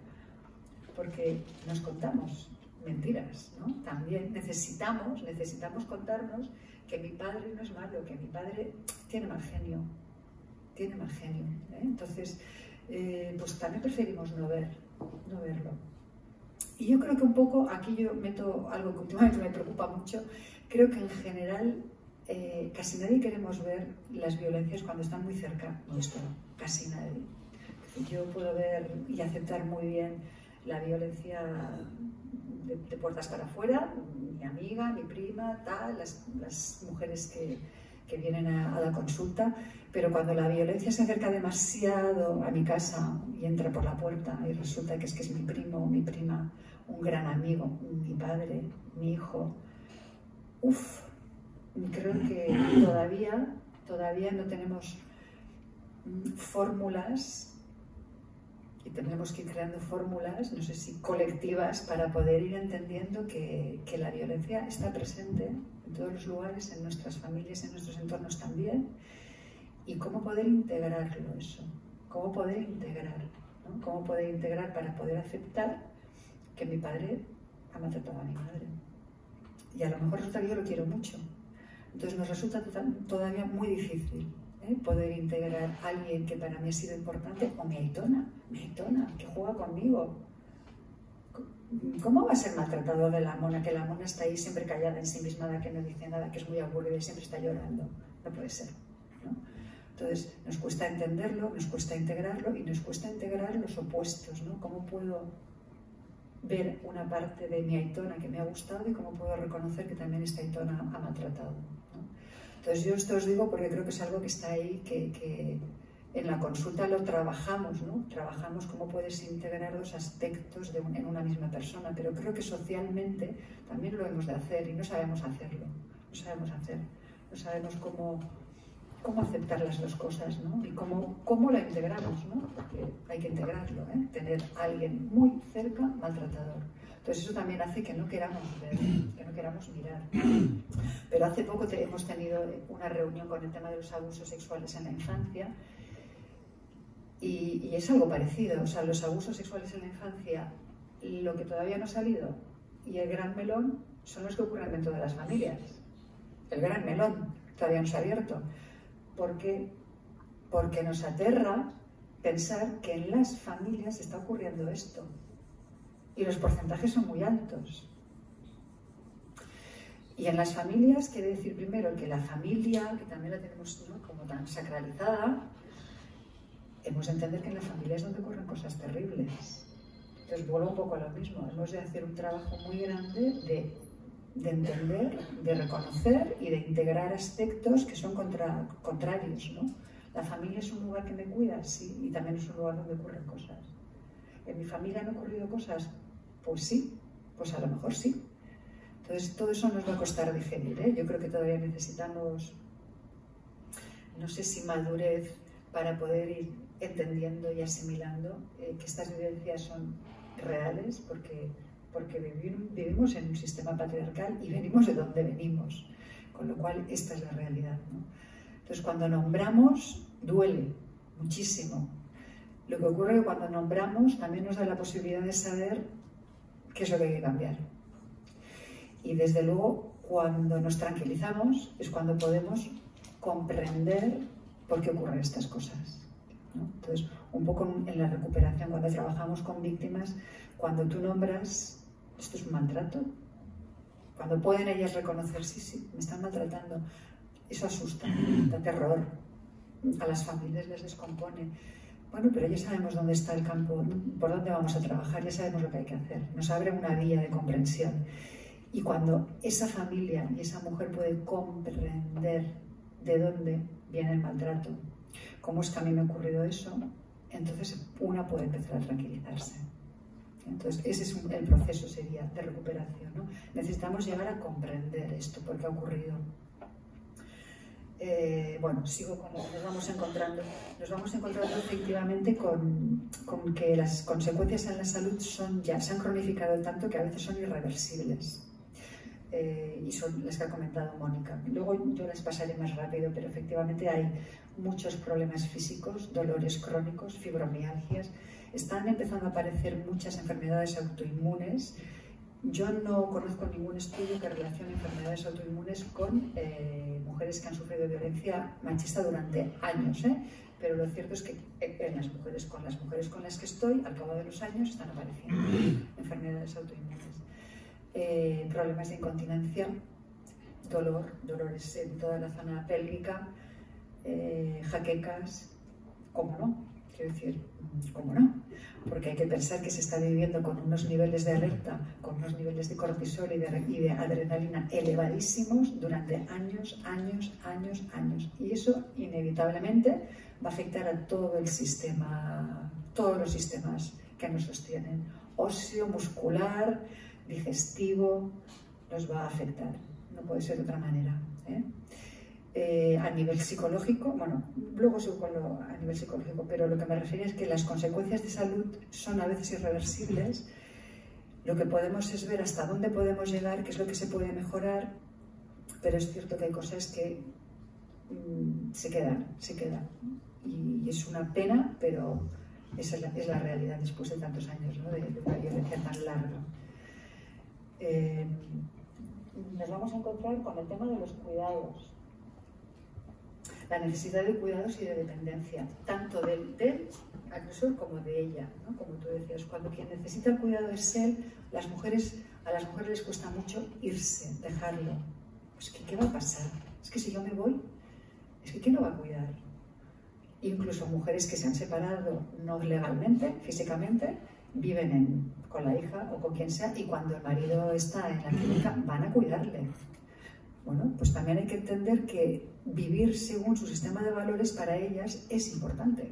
Porque nos contamos mentiras, ¿no? También necesitamos contarnos que mi padre no es malo, que mi padre tiene mal genio, ¿eh? Entonces, pues también preferimos no verlo. Y yo creo que un poco, aquí yo meto algo que últimamente me preocupa mucho, creo que en general casi nadie queremos ver las violencias cuando están muy cerca nuestro, casi nadie. Yo puedo ver y aceptar muy bien la violencia de puertas para afuera, mi amiga, mi prima, tal, las mujeres que vienen a la consulta, pero cuando la violencia se acerca demasiado a mi casa y entra por la puerta y resulta que es mi primo o mi prima, un gran amigo, mi padre, mi hijo, creo que todavía no tenemos fórmulas, y tendremos que ir creando fórmulas, no sé si colectivas, para poder ir entendiendo que la violencia está presente en todos los lugares, en nuestras familias, en nuestros entornos también, y cómo poder integrarlo eso, cómo poder integrar, ¿no? Cómo poder integrar para poder aceptar que mi padre ha maltratado a mi madre. Y a lo mejor resulta que yo lo quiero mucho. Entonces nos resulta todavía muy difícil poder integrar a alguien que para mí ha sido importante, o mi aitona, que juega conmigo. ¿Cómo va a ser maltratado de la mona, que la mona está ahí siempre callada, ensimismada, que no dice nada, que es muy aburrida y siempre está llorando? No puede ser, ¿no? Entonces nos cuesta entenderlo, nos cuesta integrarlo y nos cuesta integrar los opuestos, ¿no? ¿Cómo puedo ver una parte de mi aitona que me ha gustado y cómo puedo reconocer que también esta aitona ha maltratado, ¿no? Entonces yo esto os digo porque creo que es algo que está ahí, que en la consulta lo trabajamos, ¿no? Trabajamos cómo puedes integrar dos aspectos en una misma persona, pero creo que socialmente también lo hemos de hacer y no sabemos hacerlo, no sabemos cómo aceptar las dos cosas, ¿no? Y cómo lo integramos, ¿no? Porque hay que integrarlo, ¿eh? Tener a alguien muy cerca maltratador. Entonces eso también hace que no queramos ver, que no queramos mirar. Pero hace poco hemos tenido una reunión con el tema de los abusos sexuales en la infancia y es algo parecido. O sea, los abusos sexuales en la infancia, lo que todavía no ha salido y el gran melón son los que ocurren dentro de las familias. El gran melón todavía no se ha abierto. ¿Por qué? Porque nos aterra pensar que en las familias está ocurriendo esto. Y los porcentajes son muy altos. Y en las familias quiere decir primero que la familia, que también la tenemos, ¿no?, como tan sacralizada, hemos de entender que en la familia es donde ocurren cosas terribles. Entonces vuelvo un poco a lo mismo. Hemos de hacer un trabajo muy grande de entender, de reconocer y de integrar aspectos que son contrarios, ¿no? La familia es un lugar que me cuida, sí, y también es un lugar donde ocurren cosas. ¿En mi familia han ocurrido cosas? Pues sí, pues a lo mejor sí. Entonces todo eso nos va a costar digerir, ¿eh? Yo creo que todavía necesitamos, no sé si madurez para poder ir entendiendo y asimilando que estas vivencias son reales, porque vivimos en un sistema patriarcal y venimos de donde venimos, con lo cual esta es la realidad, ¿no? Entonces cuando nombramos duele muchísimo. Lo que ocurre es que cuando nombramos también nos da la posibilidad de saber qué es lo que hay que cambiar. Y desde luego cuando nos tranquilizamos es cuando podemos comprender por qué ocurren estas cosas, ¿no? Entonces un poco en la recuperación, cuando trabajamos con víctimas, cuando tú nombras esto es un maltrato, cuando pueden ellas reconocer sí, me están maltratando, eso asusta, da terror, a las familias les descompone. Bueno, pero ya sabemos dónde está el campo, por dónde vamos a trabajar, ya sabemos lo que hay que hacer. Nos abre una vía de comprensión. Y cuando esa familia y esa mujer puede comprender de dónde viene el maltrato, cómo es que a mí me ha ocurrido eso, entonces una puede empezar a tranquilizarse. Entonces ese es el proceso, sería, de recuperación, ¿no? Necesitamos llegar a comprender esto, por qué ha ocurrido. Bueno, sigo con lo que nos vamos encontrando efectivamente con que las consecuencias en la salud ya se han cronificado tanto que a veces son irreversibles, y son las que ha comentado Mónica. Luego yo las pasaré más rápido, pero efectivamente hay muchos problemas físicos, dolores crónicos, fibromialgias, están empezando a aparecer muchas enfermedades autoinmunes. Yo no conozco ningún estudio que relacione enfermedades autoinmunes con mujeres que han sufrido violencia machista durante años, pero lo cierto es que en las mujeres con las que estoy, al cabo de los años, están apareciendo enfermedades autoinmunes. Problemas de incontinencia, dolores en toda la zona pélvica, jaquecas, ¿cómo no? Quiero decir, ¿cómo no? Porque hay que pensar que se está viviendo con unos niveles de alerta, con unos niveles de cortisol y de adrenalina elevadísimos durante años. Y eso inevitablemente va a afectar a todo el sistema, todos los sistemas que nos sostienen. Óseo, muscular, digestivo, nos va a afectar. No puede ser de otra manera, ¿eh? A nivel psicológico, bueno, luego sigo a nivel psicológico, pero lo que me refiero es que las consecuencias de salud son a veces irreversibles. Lo que podemos es ver hasta dónde podemos llegar, qué es lo que se puede mejorar, pero es cierto que hay cosas que se quedan. Y es una pena, pero esa es la realidad después de tantos años, ¿no? de una violencia tan larga. Nos vamos a encontrar con el tema de los cuidados. La necesidad de cuidados y de dependencia, tanto del agresor como de ella, ¿no? Como tú decías, cuando quien necesita el cuidado es él, a las mujeres les cuesta mucho irse, dejarlo. Pues ¿qué va a pasar? Es que si yo me voy, es que ¿quién lo va a cuidar? Incluso mujeres que se han separado no legalmente, físicamente, viven con la hija o con quien sea, y cuando el marido está en la clínica van a cuidarle. Bueno, pues también hay que entender que vivir según su sistema de valores para ellas es importante.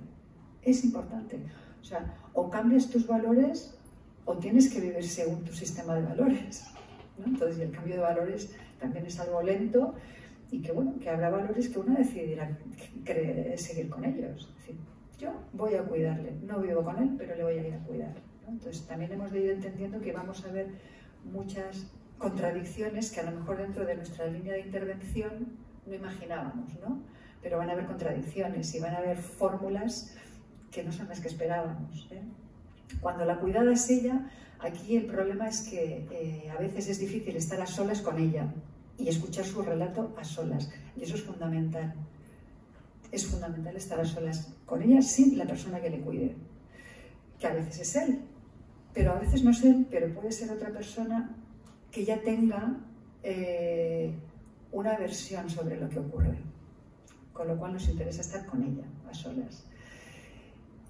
Es importante. O sea, o cambias tus valores o tienes que vivir según tu sistema de valores, ¿no? Entonces, el cambio de valores también es algo lento y que, bueno, que habrá valores que uno decidirá seguir con ellos. Es decir, yo voy a cuidarle, no vivo con él, pero le voy a ir a cuidar, ¿no? Entonces, también hemos de ir entendiendo que vamos a ver muchas contradicciones que a lo mejor dentro de nuestra línea de intervención no imaginábamos, ¿no? Pero van a haber contradicciones y van a haber fórmulas que no son las que esperábamos, ¿eh? Cuando la cuidada es ella, aquí el problema es que a veces es difícil estar a solas con ella y escuchar su relato a solas, y eso es fundamental. Es fundamental estar a solas con ella sin la persona que le cuide, que a veces es él, pero a veces no es él, pero puede ser otra persona que ya tenga una versión sobre lo que ocurre, con lo cual nos interesa estar con ella, a solas.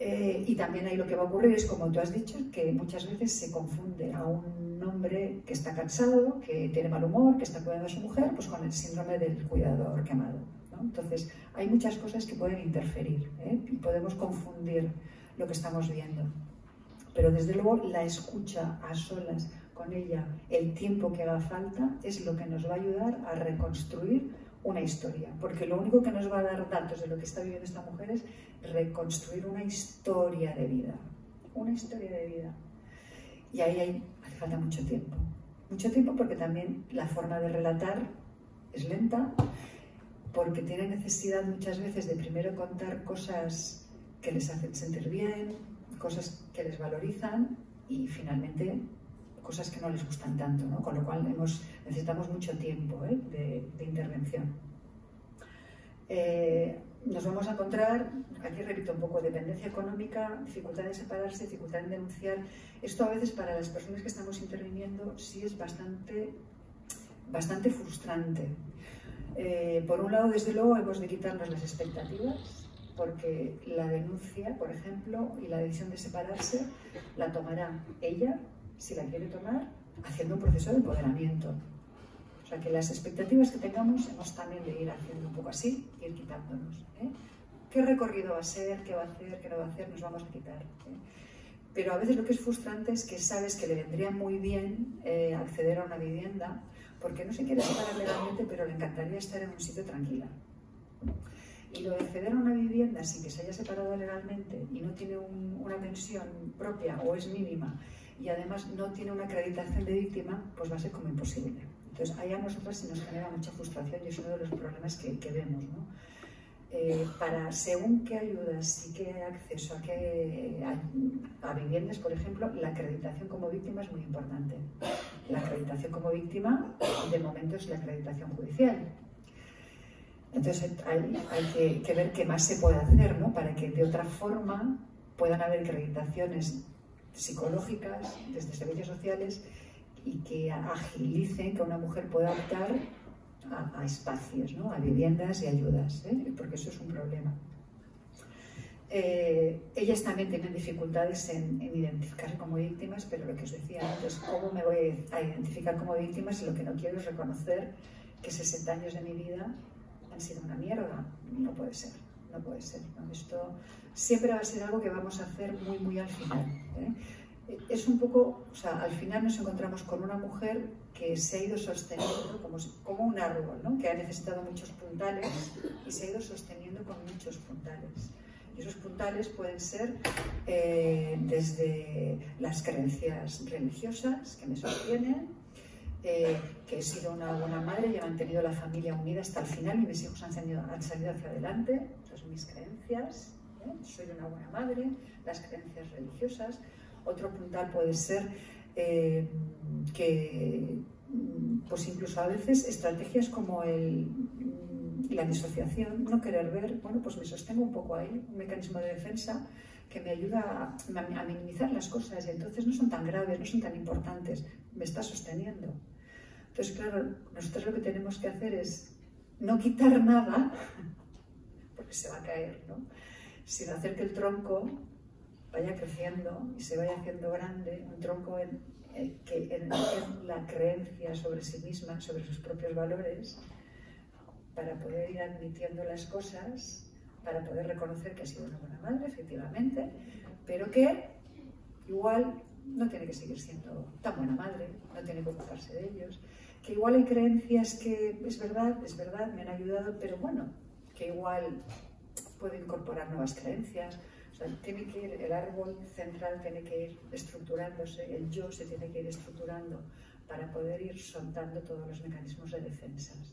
Y también ahí lo que va a ocurrir es, como tú has dicho, que muchas veces se confunde a un hombre que está cansado, que tiene mal humor, que está cuidando a su mujer, pues con el síndrome del cuidador quemado, ¿no? Entonces, hay muchas cosas que pueden interferir, ¿eh? Y podemos confundir lo que estamos viendo. Pero desde luego la escucha a solas con ella, el tiempo que haga falta, es lo que nos va a ayudar a reconstruir una historia, porque lo único que nos va a dar datos de lo que está viviendo esta mujer es reconstruir una historia de vida, y ahí hace falta mucho tiempo porque también la forma de relatar es lenta, porque tiene necesidad muchas veces de primero contar cosas que les hacen sentir bien, cosas que les valorizan y finalmente cosas que no les gustan tanto, ¿no? Con lo cual necesitamos mucho tiempo, ¿eh? de intervención. Nos vamos a encontrar, aquí repito un poco, dependencia económica, dificultad de separarse, dificultad en denunciar. Esto a veces para las personas que estamos interviniendo sí es bastante frustrante. Por un lado, desde luego, hemos de quitarnos las expectativas, porque la denuncia, por ejemplo, y la decisión de separarse la tomará ella, si la quiere tomar, haciendo un proceso de empoderamiento. O sea, que las expectativas que tengamos hemos también de ir haciendo un poco así, ir quitándonos, ¿eh? ¿Qué recorrido va a ser? ¿Qué va a hacer? ¿Qué no va a hacer? Nos vamos a quitar, ¿eh? Pero a veces lo que es frustrante es que sabes que le vendría muy bien acceder a una vivienda, porque no se quiere separar legalmente, pero le encantaría estar en un sitio tranquila. Y lo de acceder a una vivienda sin que se haya separado legalmente y no tiene una pensión propia o es mínima, y además no tiene una acreditación de víctima, pues va a ser como imposible. Entonces, ahí a nosotras se nos genera mucha frustración y es uno de los problemas que vemos, ¿no? Para según qué ayudas y qué acceso a viviendas, por ejemplo, la acreditación como víctima es muy importante. La acreditación como víctima, de momento, es la acreditación judicial. Entonces, hay que ver qué más se puede hacer, ¿no? Para que de otra forma puedan haber acreditaciones psicológicas desde servicios sociales y que agilicen que una mujer pueda optar a espacios, ¿no? A viviendas y ayudas, ¿eh? Porque eso es un problema. Ellas también tienen dificultades en identificarse como víctimas, pero lo que os decía antes, ¿cómo me voy a identificar como víctima si lo que no quiero es reconocer que 60 años de mi vida han sido una mierda? No puede ser, no puede ser, ¿no? Esto siempre va a ser algo que vamos a hacer muy, muy al final, ¿eh? Es un poco, o sea, al final nos encontramos con una mujer que se ha ido sosteniendo como un árbol, ¿no? Que ha necesitado muchos puntales y se ha ido sosteniendo con muchos puntales. Y esos puntales pueden ser desde las creencias religiosas que me sostienen, que he sido una buena madre y he mantenido la familia unida hasta el final y mis hijos han salido hacia adelante. Esas son mis creencias, soy una buena madre, las creencias religiosas. Otro puntal puede ser que, pues incluso a veces, estrategias como la disociación, no querer ver, bueno, pues me sostengo un poco ahí, un mecanismo de defensa que me ayuda a minimizar las cosas y entonces no son tan graves, no son tan importantes, me está sosteniendo. Entonces, claro, nosotros lo que tenemos que hacer es no quitar nada, porque se va a caer, ¿no? Sino hacer que el tronco vaya creciendo y se vaya haciendo grande, un tronco en la creencia sobre sí misma, sobre sus propios valores, para poder ir admitiendo las cosas, para poder reconocer que ha sido una buena madre, efectivamente, pero que igual no tiene que seguir siendo tan buena madre, no tiene que ocuparse de ellos, que igual hay creencias que es verdad, me han ayudado, pero bueno, que igual puedo incorporar nuevas creencias. O sea, tiene que ir, el árbol central tiene que ir estructurándose, el yo se tiene que ir estructurando para poder ir soltando todos los mecanismos de defensas.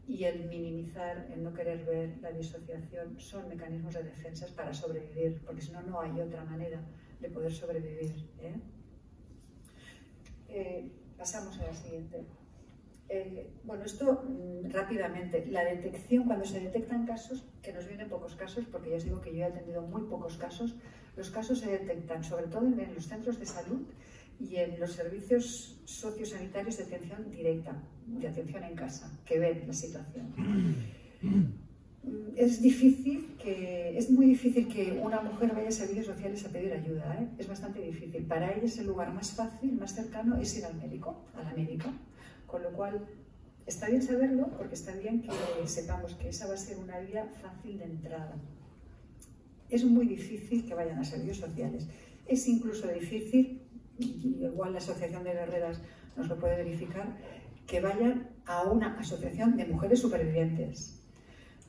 Y el minimizar, el no querer ver, la disociación, son mecanismos de defensas para sobrevivir, porque si no, no hay otra manera de poder sobrevivir, ¿eh? Pasamos a la siguiente. Bueno, esto rápidamente, la detección, cuando se detectan casos, que nos vienen pocos casos, porque ya os digo que yo he atendido muy pocos casos, los casos se detectan sobre todo en los centros de salud y en los servicios sociosanitarios de atención directa, de atención en casa, que ven la situación. Es muy difícil que una mujer vaya a servicios sociales a pedir ayuda, ¿eh? Es bastante difícil. Para ella es el lugar más fácil, más cercano, es ir al médico, a la médica. Con lo cual, está bien saberlo, porque está bien que sepamos que esa va a ser una vía fácil de entrada. Es muy difícil que vayan a servicios sociales. Es incluso difícil, y igual la Asociación de Guerreras nos lo puede verificar, que vayan a una asociación de mujeres supervivientes.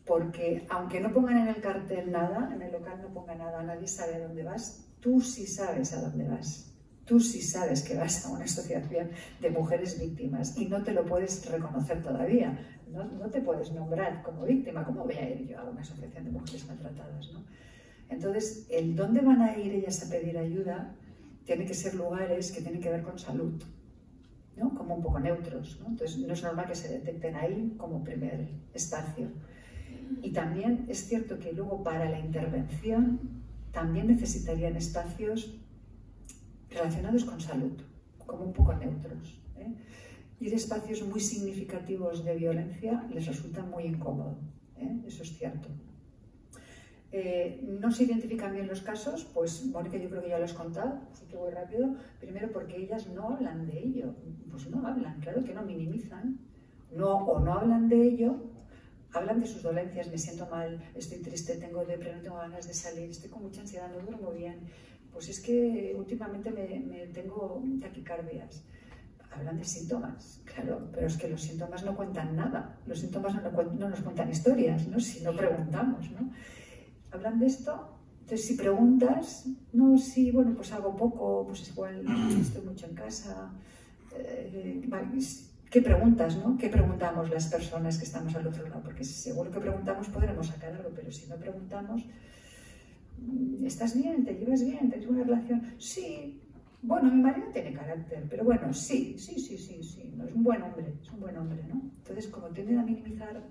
Porque aunque no pongan en el cartel nada, en el local no ponga nada, nadie sabe a dónde vas, tú sí sabes a dónde vas. Tú sí sabes que vas a una asociación de mujeres víctimas y no te lo puedes reconocer todavía. No te puedes nombrar como víctima. ¿Cómo voy a ir yo a una asociación de mujeres maltratadas, ¿no? Entonces, el dónde van a ir ellas a pedir ayuda tiene que ser lugares que tienen que ver con salud, ¿no? Como un poco neutros, ¿no? Entonces, no es normal que se detecten ahí como primer espacio. Y también es cierto que luego para la intervención también necesitarían espacios relacionados con salud, como un poco neutros, ¿eh? Ir a espacios muy significativos de violencia les resulta muy incómodo, ¿eh? Eso es cierto. No se identifican bien los casos, pues Mónica, yo creo que ya lo has contado, así que voy rápido. Primero porque ellas no hablan de ello, pues no hablan, claro que no, minimizan, o no hablan de ello, hablan de sus dolencias, me siento mal, estoy triste, tengo depresión, no tengo ganas de salir, estoy con mucha ansiedad, no duermo bien. Pues es que últimamente me tengo taquicardias. Hablan de síntomas, claro, pero es que los síntomas no cuentan nada. Los síntomas no nos cuentan historias, ¿no? Si no preguntamos, ¿no? Hablan de esto, entonces si preguntas, no, sí, bueno, pues hago poco, pues igual estoy mucho en casa. ¿Qué preguntas, no? ¿Qué preguntamos las personas que estamos al otro lado? Porque seguro que preguntamos podremos sacar algo, pero si no preguntamos... ¿Estás bien? ¿Te llevas bien? ¿Tienes una relación? Sí. Bueno, mi marido tiene carácter, pero bueno, sí. No, es un buen hombre, ¿no? Entonces, como tienden a minimizar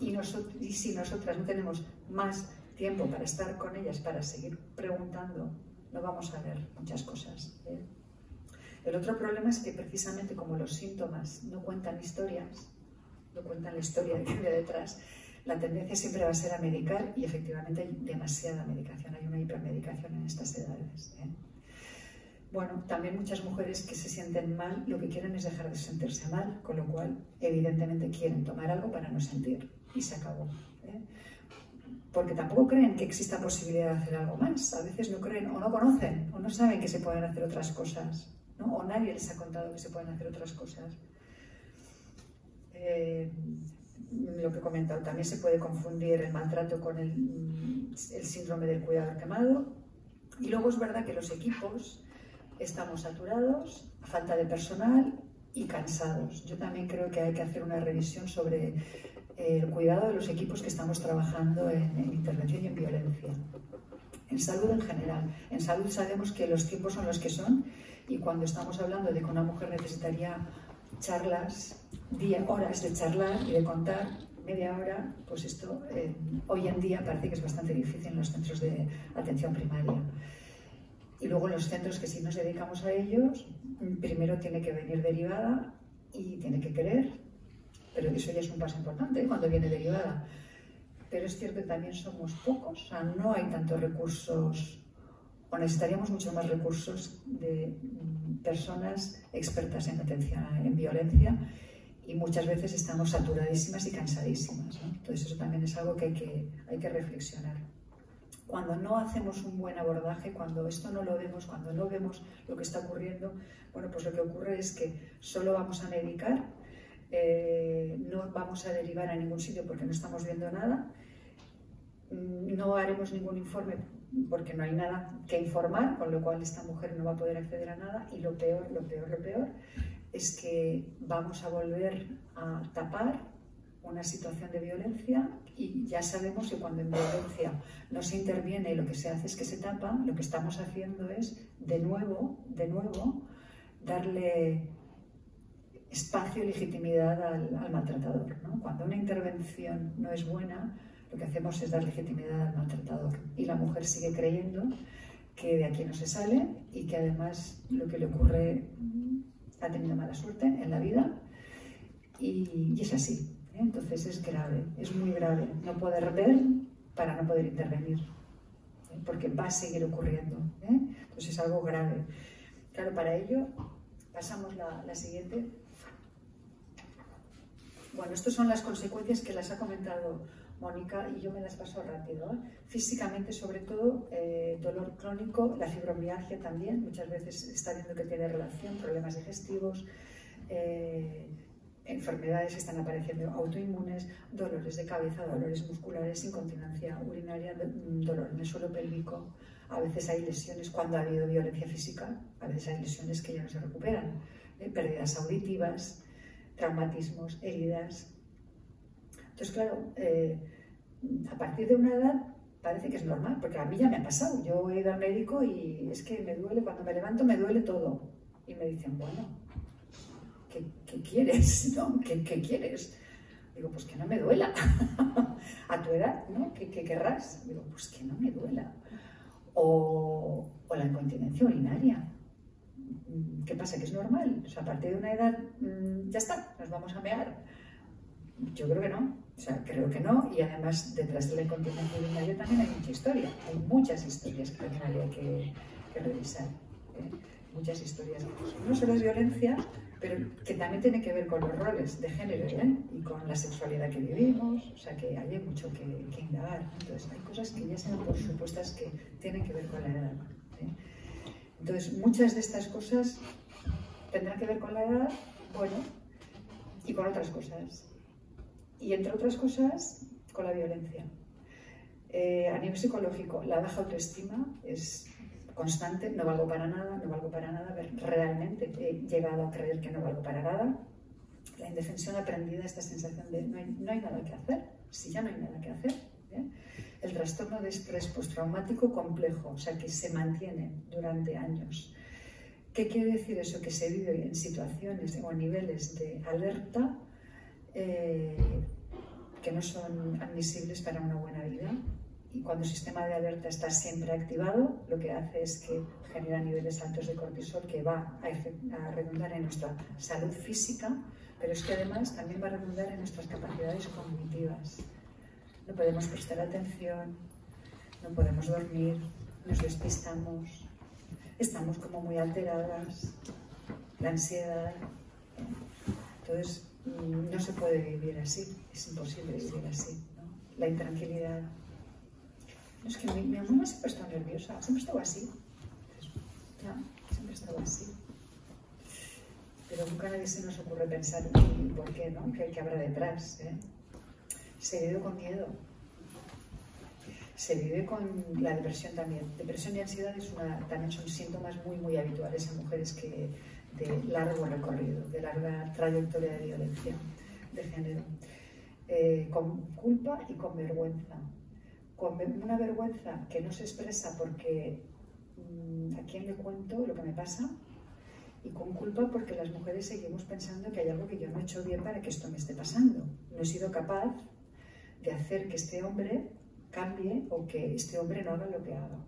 y si nosotras no tenemos más tiempo para estar con ellas, para seguir preguntando, no vamos a ver muchas cosas, ¿eh? El otro problema es que precisamente como los síntomas no cuentan historias, no cuentan la historia que hay detrás, la tendencia siempre va a ser a medicar y efectivamente hay demasiada medicación, hay una hipermedicación en estas edades. Bueno, también muchas mujeres que se sienten mal lo que quieren es dejar de sentirse mal, con lo cual evidentemente quieren tomar algo para no sentir y se acabó. Porque tampoco creen que exista posibilidad de hacer algo más, a veces no creen o no conocen o no saben que se pueden hacer otras cosas, ¿no? O nadie les ha contado que se pueden hacer otras cosas. Lo que he comentado, también se puede confundir el maltrato con el síndrome del cuidador quemado. Y luego es verdad que los equipos estamos saturados, a falta de personal y cansados. Yo también creo que hay que hacer una revisión sobre el cuidado de los equipos que estamos trabajando en intervención y en violencia. En salud en general. En salud sabemos que los tiempos son los que son y cuando estamos hablando de que una mujer necesitaría charlas, horas de charlar y de contar, media hora, pues esto hoy en día parece que es bastante difícil en los centros de atención primaria. Y luego en los centros que sí nos dedicamos a ellos, primero tiene que venir derivada y tiene que querer, pero eso ya es un paso importante cuando viene derivada. Pero es cierto que también somos pocos, o sea, no hay tantos recursos, o necesitaríamos mucho más recursos de personas expertas en atención en violencia y muchas veces estamos saturadísimas y cansadísimas, ¿no? Entonces eso también es algo que hay que reflexionar. Cuando no hacemos un buen abordaje, cuando esto no lo vemos, cuando no vemos lo que está ocurriendo, bueno, pues lo que ocurre es que solo vamos a medicar, no vamos a derivar a ningún sitio porque no estamos viendo nada, no haremos ningún informe porque no hay nada que informar, con lo cual esta mujer no va a poder acceder a nada y lo peor es que vamos a volver a tapar una situación de violencia y ya sabemos que cuando en violencia no se interviene y lo que se hace es que se tapa, lo que estamos haciendo es de nuevo, darle espacio y legitimidad al maltratador, ¿no? Cuando una intervención no es buena, lo que hacemos es dar legitimidad al maltratador y la mujer sigue creyendo que de aquí no se sale y que además lo que le ocurre ha tenido mala suerte en la vida y es así. Entonces es grave, es muy grave no poder ver para no poder intervenir, porque va a seguir ocurriendo. Entonces es algo grave. Claro, para ello pasamos la siguiente. Bueno, estas son las consecuencias que las ha comentado Mónica y yo me las paso rápido. Físicamente, sobre todo, dolor crónico, la fibromialgia también, muchas veces está viendo que tiene relación, problemas digestivos, enfermedades están apareciendo autoinmunes, dolores de cabeza, dolores musculares, incontinencia urinaria, dolor en el suelo pélvico. A veces hay lesiones cuando ha habido violencia física, a veces hay lesiones que ya no se recuperan, pérdidas auditivas, traumatismos, heridas. Entonces, claro, a partir de una edad parece que es normal, porque a mí ya me ha pasado. Yo he ido al médico y es que me duele, cuando me levanto me duele todo. Y me dicen, bueno, ¿qué quieres? ¿No? ¿Qué quieres? Digo, pues que no me duela. A tu edad, ¿no? ¿Qué querrás? Digo, pues que no me duela. O la incontinencia urinaria. ¿Qué pasa? ¿Que es normal? O sea, a partir de una edad, ya está, nos vamos a mear. Yo creo que no. O sea, creo que no. Y además, detrás de la incontinencia urinaria también hay mucha historia. Hay muchas historias que también habría que revisar. Muchas historias. No solo es violencia, pero que también tiene que ver con los roles de género y con la sexualidad que vivimos, o sea que hay mucho que indagar. Entonces hay cosas que ya se dan por supuestas que tienen que ver con la edad. Entonces muchas de estas cosas tendrán que ver con la edad, bueno, y con otras cosas. Y entre otras cosas, con la violencia. A nivel psicológico, la baja autoestima es constante, no valgo para nada, realmente he llegado a creer que no valgo para nada. La indefensión aprendida, esta sensación de no hay nada que hacer, si ya no hay nada que hacer. El trastorno de estrés postraumático complejo, o sea que se mantiene durante años. ¿Qué quiere decir eso? Que se vive en situaciones o niveles de alerta que no son admisibles para una buena vida. Y cuando el sistema de alerta está siempre activado, lo que hace es que genera niveles altos de cortisol que va a redundar en nuestra salud física, pero es que además también va a redundar en nuestras capacidades cognitivas. no podemos prestar atención, no podemos dormir, nos despistamos, estamos como muy alteradas, la ansiedad. Entonces, no se puede vivir así, es imposible vivir así, ¿no? La intranquilidad. No, es que mi mamá siempre ha estado nerviosa, siempre ha estado así. Ya, siempre ha estado así. Pero nunca a nadie se nos ocurre pensar por qué, ¿no? ¿Qué habrá detrás? Se vive con miedo. Se vive con la depresión también. Depresión y ansiedad también son síntomas muy, muy habituales en mujeres de largo recorrido, de larga trayectoria de violencia de género. Con culpa y con vergüenza. Con una vergüenza que no se expresa porque ¿a quién le cuento lo que me pasa? Y con culpa porque las mujeres seguimos pensando que hay algo que yo no he hecho bien para que esto me esté pasando. No he sido capaz de hacer que este hombre cambie o que este hombre no haga lo que haga.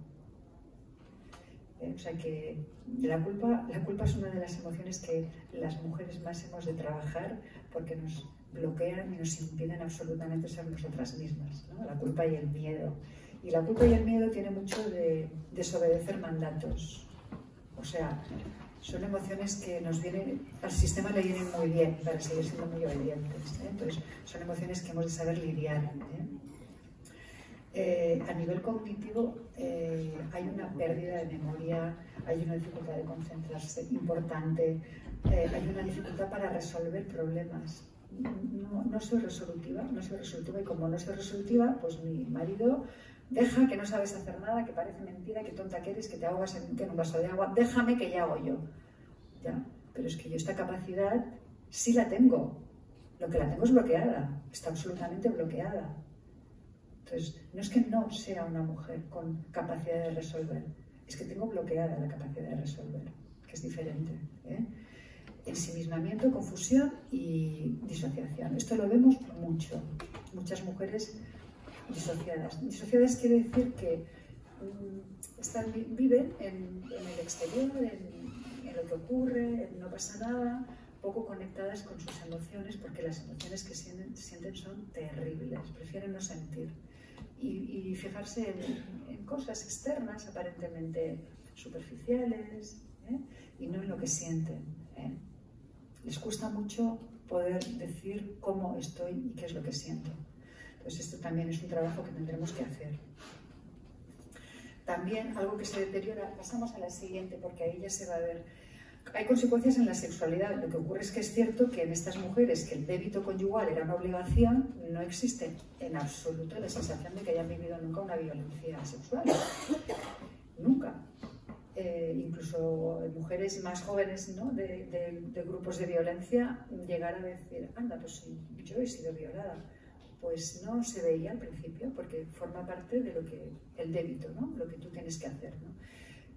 O sea que la culpa es una de las emociones que las mujeres más hemos de trabajar porque nos bloquean y nos impiden absolutamente ser nosotras mismas, ¿no? La culpa y el miedo. Y la culpa y el miedo tiene mucho de desobedecer mandatos. O sea, son emociones que al sistema le vienen muy bien para seguir siendo muy obedientes. Entonces, son emociones que hemos de saber lidiar. A nivel cognitivo hay una pérdida de memoria, hay una dificultad de concentrarse importante, hay una dificultad para resolver problemas. No soy resolutiva y como no soy resolutiva, pues mi marido deja que no sabes hacer nada, que parece mentira, que tonta que eres, que te ahogas en un vaso de agua, déjame que ya hago yo. ¿Ya? Pero es que yo esta capacidad sí la tengo, lo que la tengo es bloqueada, está absolutamente bloqueada. Entonces, no es que no sea una mujer con capacidad de resolver, es que tengo bloqueada la capacidad de resolver, que es diferente. Ensimismamiento, confusión y disociación. Esto lo vemos mucho. Muchas mujeres disociadas. Disociadas quiere decir que viven en el exterior, en lo que ocurre, no pasa nada, poco conectadas con sus emociones, porque las emociones que sienten son terribles, prefieren no sentir. Y fijarse en cosas externas, aparentemente superficiales, y no en lo que sienten. Les cuesta mucho poder decir cómo estoy y qué es lo que siento. Entonces esto también es un trabajo que tendremos que hacer. También algo que se deteriora, pasamos a la siguiente porque ahí ya se va a ver. Hay consecuencias en la sexualidad. Lo que ocurre es que es cierto que en estas mujeres que el débito conyugal era una obligación, no existe en absoluto la sensación de que hayan vivido nunca una violencia sexual. Nunca. Incluso mujeres más jóvenes, ¿no? de grupos de violencia llegar a decir, anda, pues sí, yo he sido violada. Pues no se veía al principio porque forma parte de lo que el débito, ¿no? Lo que tú tienes que hacer, ¿no?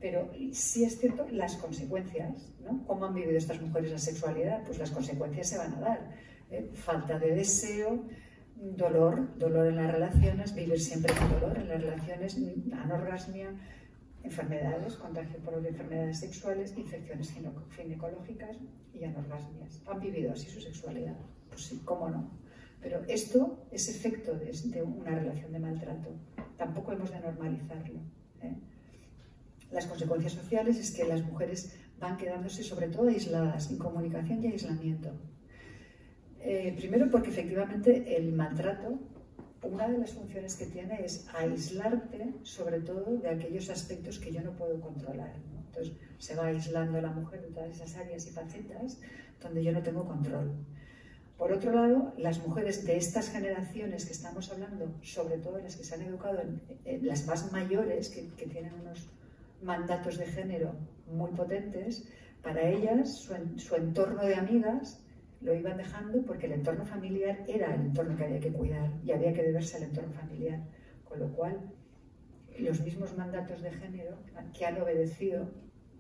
Pero sí es cierto las consecuencias, ¿no? ¿Cómo han vivido estas mujeres la sexualidad? Pues las consecuencias se van a dar. Falta de deseo, dolor en las relaciones, vivir siempre con dolor en las relaciones, anorgasmia, enfermedades, contagio por enfermedades sexuales, infecciones ginecológicas y anorgasmias. ¿Han vivido así su sexualidad? Pues sí, ¿cómo no? Pero esto es efecto de una relación de maltrato. Tampoco hemos de normalizarlo. Las consecuencias sociales es que las mujeres van quedándose sobre todo aisladas, incomunicación y aislamiento. Primero porque efectivamente el maltrato, una de las funciones que tiene es aislarte sobre todo de aquellos aspectos que yo no puedo controlar, ¿no? Entonces se va aislando a la mujer de todas esas áreas y facetas donde yo no tengo control. Por otro lado, las mujeres de estas generaciones que estamos hablando, sobre todo las que se han educado, las más mayores, que tienen unos mandatos de género muy potentes, para ellas su entorno de amigas lo iban dejando porque el entorno familiar era el entorno que había que cuidar y había que deberse al entorno familiar. Con lo cual, los mismos mandatos de género que han obedecido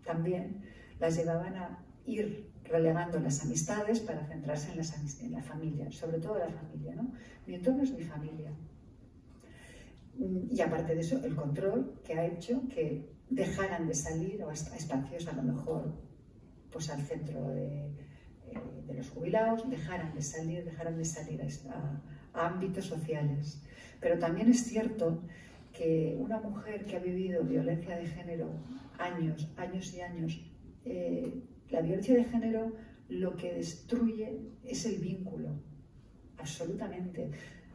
también las llevaban a ir relegando las amistades para centrarse en la familia, sobre todo la familia, ¿no? Mi entorno es mi familia. Y aparte de eso, el control que ha hecho que dejaran de salir a espacios a lo mejor pues al centro de los jubilados, dejaran de salir a ámbitos sociales. Pero también es cierto que una mujer que ha vivido violencia de género años, años y años, la violencia de género lo que destruye es el vínculo, absolutamente.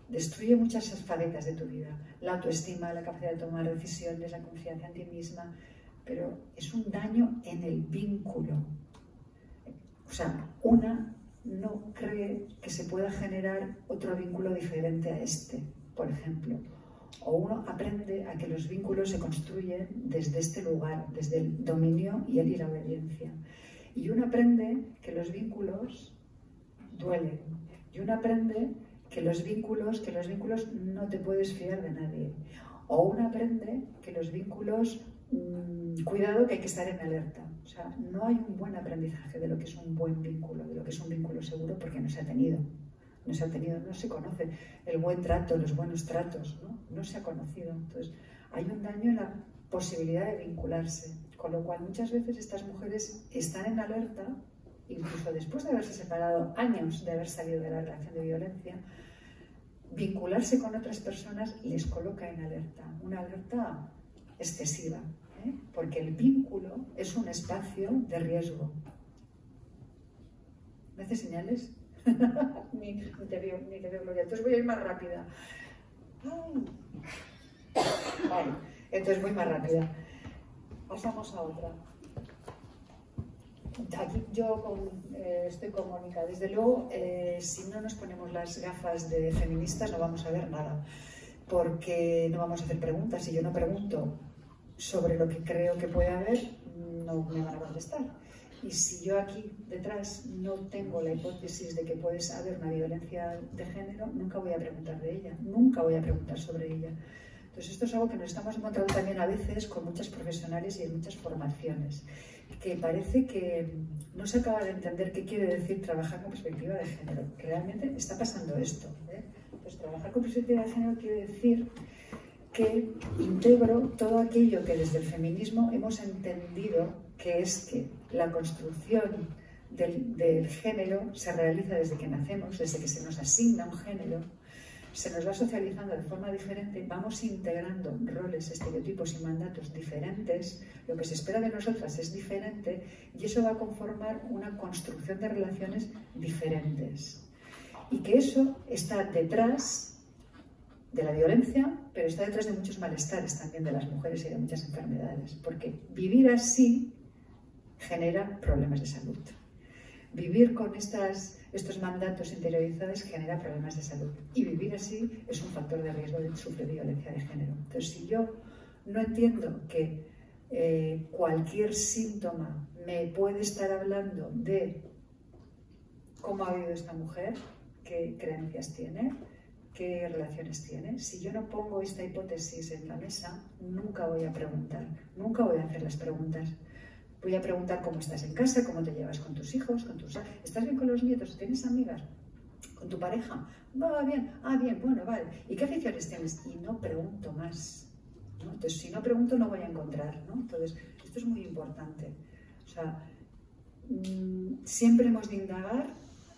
Destruye muchas facetas de tu vida, la autoestima, la capacidad de tomar decisiones, la confianza en ti misma, pero es un daño en el vínculo. O sea, una no cree que se pueda generar otro vínculo diferente a este, por ejemplo. O uno aprende a que los vínculos se construyen desde este lugar, desde el dominio y la obediencia. Y uno aprende que los vínculos duelen. Y uno aprende que los vínculos no te puedes fiar de nadie. O uno aprende que los vínculos, cuidado que hay que estar en alerta. O sea, no hay un buen aprendizaje de lo que es un buen vínculo, de lo que es un vínculo seguro, porque no se ha tenido. No se conoce el buen trato, los buenos tratos, no se ha conocido. Entonces, hay un daño en la posibilidad de vincularse, con lo cual muchas veces estas mujeres están en alerta, incluso después de haberse separado, años de haber salido de la relación de violencia. Vincularse con otras personas les coloca en alerta, una alerta excesiva, porque el vínculo es un espacio de riesgo. ¿Me hace señales? ni te veo, Gloria. Entonces voy a ir más rápida. Vale, entonces voy más rápida. Pasamos a otra. Aquí yo estoy con Mónica. Desde luego, si no nos ponemos las gafas de feministas no vamos a ver nada, porque no vamos a hacer preguntas. Si yo no pregunto sobre lo que creo que puede haber, no me van a contestar. Y si yo aquí detrás no tengo la hipótesis de que puede haber una violencia de género, nunca voy a preguntar de ella, nunca voy a preguntar sobre ella. Entonces esto es algo que nos estamos encontrando también a veces con muchas profesionales y en muchas formaciones, que parece que no se acaba de entender qué quiere decir trabajar con perspectiva de género. Realmente está pasando esto. Pues trabajar con perspectiva de género quiere decir que integro todo aquello que desde el feminismo hemos entendido que es que la construcción del género se realiza desde que nacemos, desde que se nos asigna un género, se nos va socializando de forma diferente, vamos integrando roles, estereotipos y mandatos diferentes, lo que se espera de nosotras es diferente y eso va a conformar una construcción de relaciones diferentes. Y que eso está detrás de la violencia, pero está detrás de muchos malestares también de las mujeres y de muchas enfermedades, porque vivir así genera problemas de salud. Vivir con estos mandatos interiorizados genera problemas de salud. Y vivir así es un factor de riesgo de sufrir violencia de género. Entonces, si yo no entiendo que cualquier síntoma me puede estar hablando de cómo ha vivido esta mujer, qué creencias tiene, qué relaciones tiene, si yo no pongo esta hipótesis en la mesa, nunca voy a preguntar, nunca voy a hacer las preguntas. Voy a preguntar cómo estás en casa, cómo te llevas con tus hijos, ¿estás bien con los nietos? ¿Tienes amigas? ¿Con tu pareja? ¿Va bien? Ah, bien, bueno, vale. ¿Y qué aficiones tienes? Y no pregunto más, ¿no? Entonces, si no pregunto, no voy a encontrar, ¿no? Entonces, esto es muy importante. O sea, siempre hemos de indagar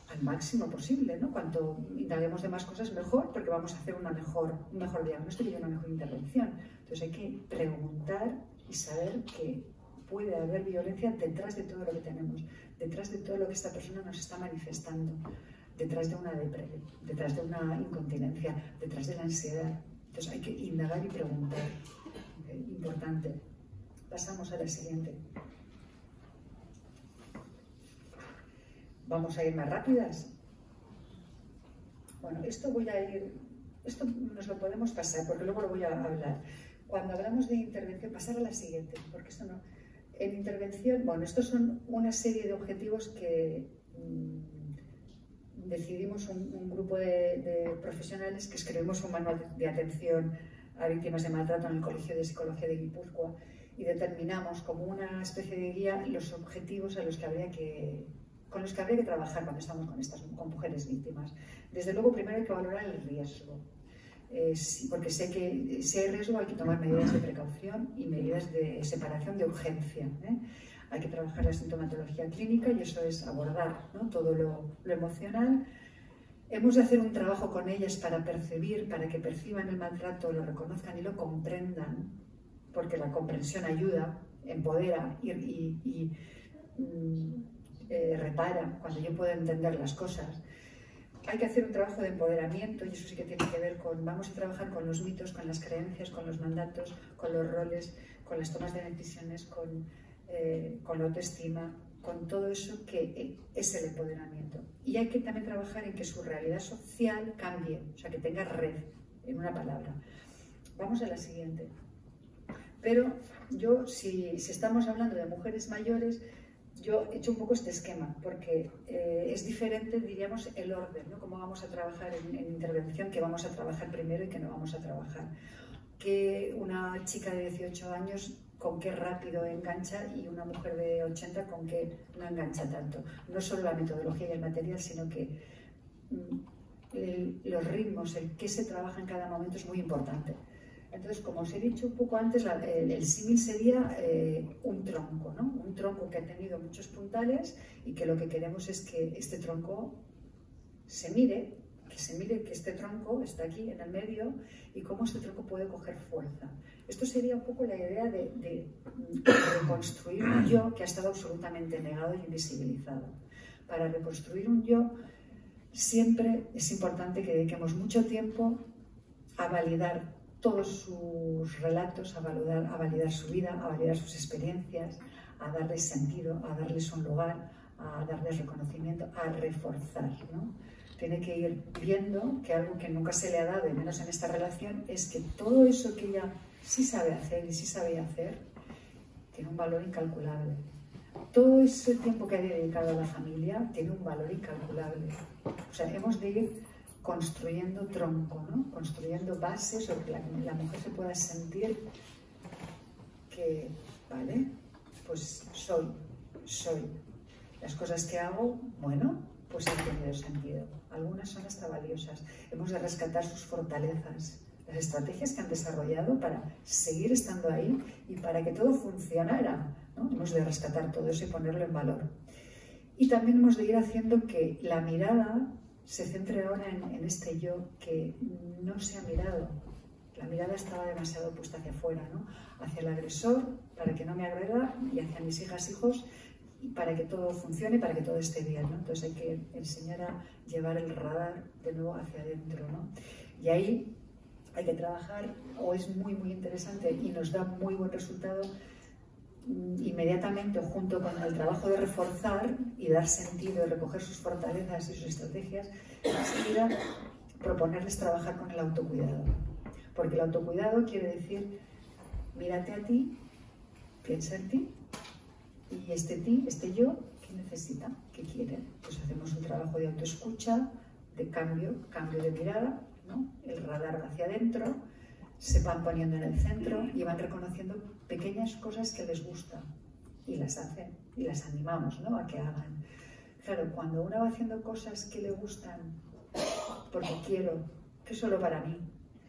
al máximo posible, ¿no? Cuanto indaguemos de más cosas, mejor, porque vamos a hacer un mejor diagnóstico y una mejor intervención. Entonces, hay que preguntar y saber que puede haber violencia detrás de todo lo que tenemos, detrás de todo lo que esta persona nos está manifestando, detrás de una depresión, detrás de una incontinencia, detrás de la ansiedad. Entonces hay que indagar y preguntar. Importante. Pasamos a la siguiente. Vamos a ir más rápidas. Bueno, esto nos lo podemos pasar porque luego lo voy a hablar. Cuando hablamos de intervención, pasar a la siguiente, porque esto no. En intervención, bueno, estos son una serie de objetivos que decidimos un grupo de profesionales que escribimos un manual de atención a víctimas de maltrato en el Colegio de Psicología de Guipúzcoa y determinamos como una especie de guía los objetivos con los que habría que trabajar cuando estamos con mujeres víctimas. Desde luego, primero hay que valorar el riesgo. Porque sé que si hay riesgo hay que tomar medidas de precaución y medidas de separación de urgencia. Hay que trabajar la sintomatología clínica y eso es abordar, ¿no? Todo lo emocional, hemos de hacer un trabajo con ellas para percibir, para que perciban el maltrato, lo reconozcan y lo comprendan, porque la comprensión ayuda, empodera y repara cuando yo puedo entender las cosas. Hay que hacer un trabajo de empoderamiento y eso sí que tiene que ver con, vamos a trabajar con los mitos, con las creencias, con los mandatos, con los roles, con las tomas de decisiones, con la autoestima, con todo eso que es el empoderamiento. Y hay que también trabajar en que su realidad social cambie, o sea, que tenga red, en una palabra. Vamos a la siguiente. Pero yo, si estamos hablando de mujeres mayores, yo he hecho un poco este esquema, porque es diferente, diríamos, el orden, ¿no? Cómo vamos a trabajar en intervención, qué vamos a trabajar primero y qué no vamos a trabajar. Que una chica de 18 años, con qué rápido engancha, y una mujer de 80 con qué no engancha tanto. No solo la metodología y el material, sino que los ritmos, el qué se trabaja en cada momento es muy importante. Entonces, como os he dicho un poco antes, el símil sería un tronco, ¿no? Un tronco que ha tenido muchos puntales y que lo que queremos es que este tronco se mire, que este tronco está aquí en el medio y cómo este tronco puede coger fuerza. Esto sería un poco la idea de reconstruir un yo que ha estado absolutamente negado y invisibilizado. Para reconstruir un yo siempre es importante que dediquemos mucho tiempo a validar todos sus relatos, a validar su vida, a validar sus experiencias, a darles sentido, a darles un lugar, a darles reconocimiento, a reforzar, ¿no? Tiene que ir viendo que algo que nunca se le ha dado, y menos en esta relación, es que todo eso que ella sí sabe hacer y sí sabía hacer, tiene un valor incalculable. Todo ese tiempo que ha dedicado a la familia tiene un valor incalculable. O sea, hemos de ir construyendo tronco, ¿no? Construyendo bases sobre que la mujer se pueda sentir que, vale, pues soy. Las cosas que hago, bueno, pues han tenido sentido. Algunas son hasta valiosas. Hemos de rescatar sus fortalezas, las estrategias que han desarrollado para seguir estando ahí y para que todo funcionara, ¿no? Hemos de rescatar todo eso y ponerlo en valor. Y también hemos de ir haciendo que la mirada se centre ahora en este yo que no se ha mirado. La mirada estaba demasiado puesta hacia afuera, ¿no? Hacia el agresor, para que no me agreda, y hacia mis hijas, hijos, y para que todo funcione, para que todo esté bien, ¿no? Entonces hay que enseñar a llevar el radar de nuevo hacia adentro, ¿no? Y ahí hay que trabajar, o es muy, muy interesante y nos da muy buen resultado inmediatamente, junto con el trabajo de reforzar y dar sentido y recoger sus fortalezas y sus estrategias, enseguida proponerles trabajar con el autocuidado. Porque el autocuidado quiere decir, mírate a ti, piensa en ti, y este yo, ¿qué necesita? ¿Qué quiere? Pues hacemos un trabajo de autoescucha, de cambio de mirada, ¿no? El radar hacia adentro, se van poniendo en el centro y van reconociendo pequeñas cosas que les gustan y las hacen y las animamos, ¿no? A que hagan. Claro, cuando una va haciendo cosas que le gustan porque quiero, que es solo para mí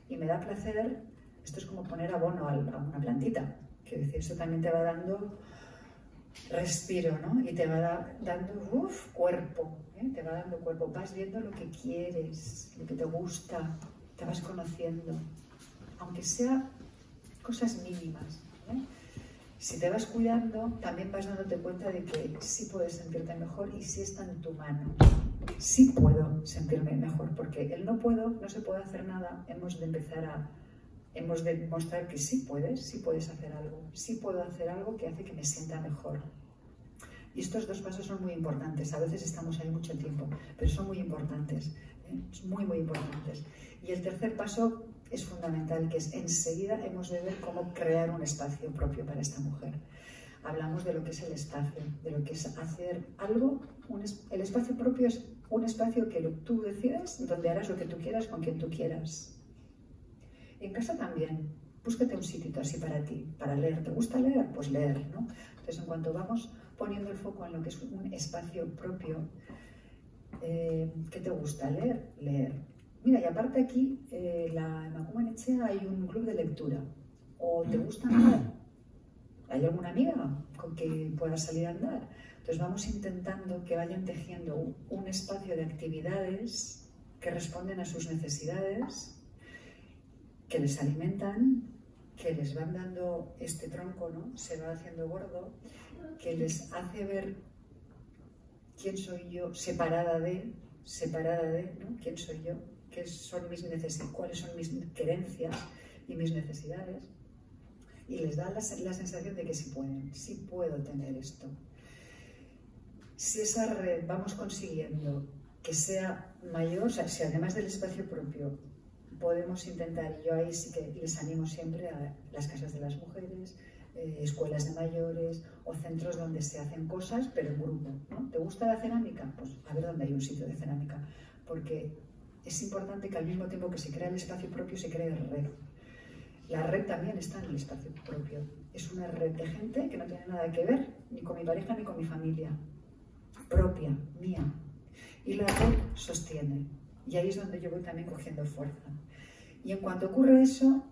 y me da placer, esto es como poner abono a una plantita, que decir, esto también te va dando respiro, ¿no? Y te va dando cuerpo, ¿eh? Te va dando cuerpo, vas viendo lo que quieres, lo que te gusta, te vas conociendo, aunque sea cosas mínimas, ¿eh? Si te vas cuidando, también vas dándote cuenta de que sí puedes sentirte mejor y sí está en tu mano. Sí puedo sentirme mejor, porque el no puedo, no se puede hacer nada, hemos de mostrar que sí puedes hacer algo, sí puedo hacer algo que hace que me sienta mejor. Y estos dos pasos son muy importantes, a veces estamos ahí mucho tiempo, pero son muy importantes, muy, muy importantes. Y el tercer paso es fundamental, que es enseguida hemos de ver cómo crear un espacio propio para esta mujer. Hablamos de lo que es el espacio, de lo que es hacer algo. El espacio propio es un espacio que tú decides, donde harás lo que tú quieras, con quien tú quieras. En casa también, búscate un sitio así para ti, para leer. ¿Te gusta leer? Pues leer, ¿no? Entonces, en cuanto vamos poniendo el foco en lo que es un espacio propio, ¿qué te gusta? Leer. Leer. Mira, y aparte aquí, en Emakume Etxea hay un club de lectura. ¿O te gusta andar? ¿Hay alguna amiga con que puedas salir a andar? Entonces vamos intentando que vayan tejiendo un espacio de actividades que responden a sus necesidades, que les alimentan, que les van dando este tronco, ¿no? Se va haciendo gordo, que les hace ver quién soy yo separada de, ¿no? ¿Quién soy yo? ¿Qué son mis necesidades? ¿Cuáles son mis creencias y mis necesidades? Y les da la sensación de que sí pueden, sí puedo tener esto. Si esa red vamos consiguiendo que sea mayor, o sea, si además del espacio propio podemos intentar, y yo ahí sí que les animo siempre a las casas de las mujeres, escuelas de mayores o centros donde se hacen cosas, pero en grupo, ¿no? ¿Te gusta la cerámica? Pues a ver dónde hay un sitio de cerámica, porque es importante que al mismo tiempo que se crea el espacio propio, se cree red. La red también está en el espacio propio. Es una red de gente que no tiene nada que ver ni con mi pareja ni con mi familia, propia, mía. Y la red sostiene. Y ahí es donde yo voy también cogiendo fuerza. Y en cuanto ocurre eso,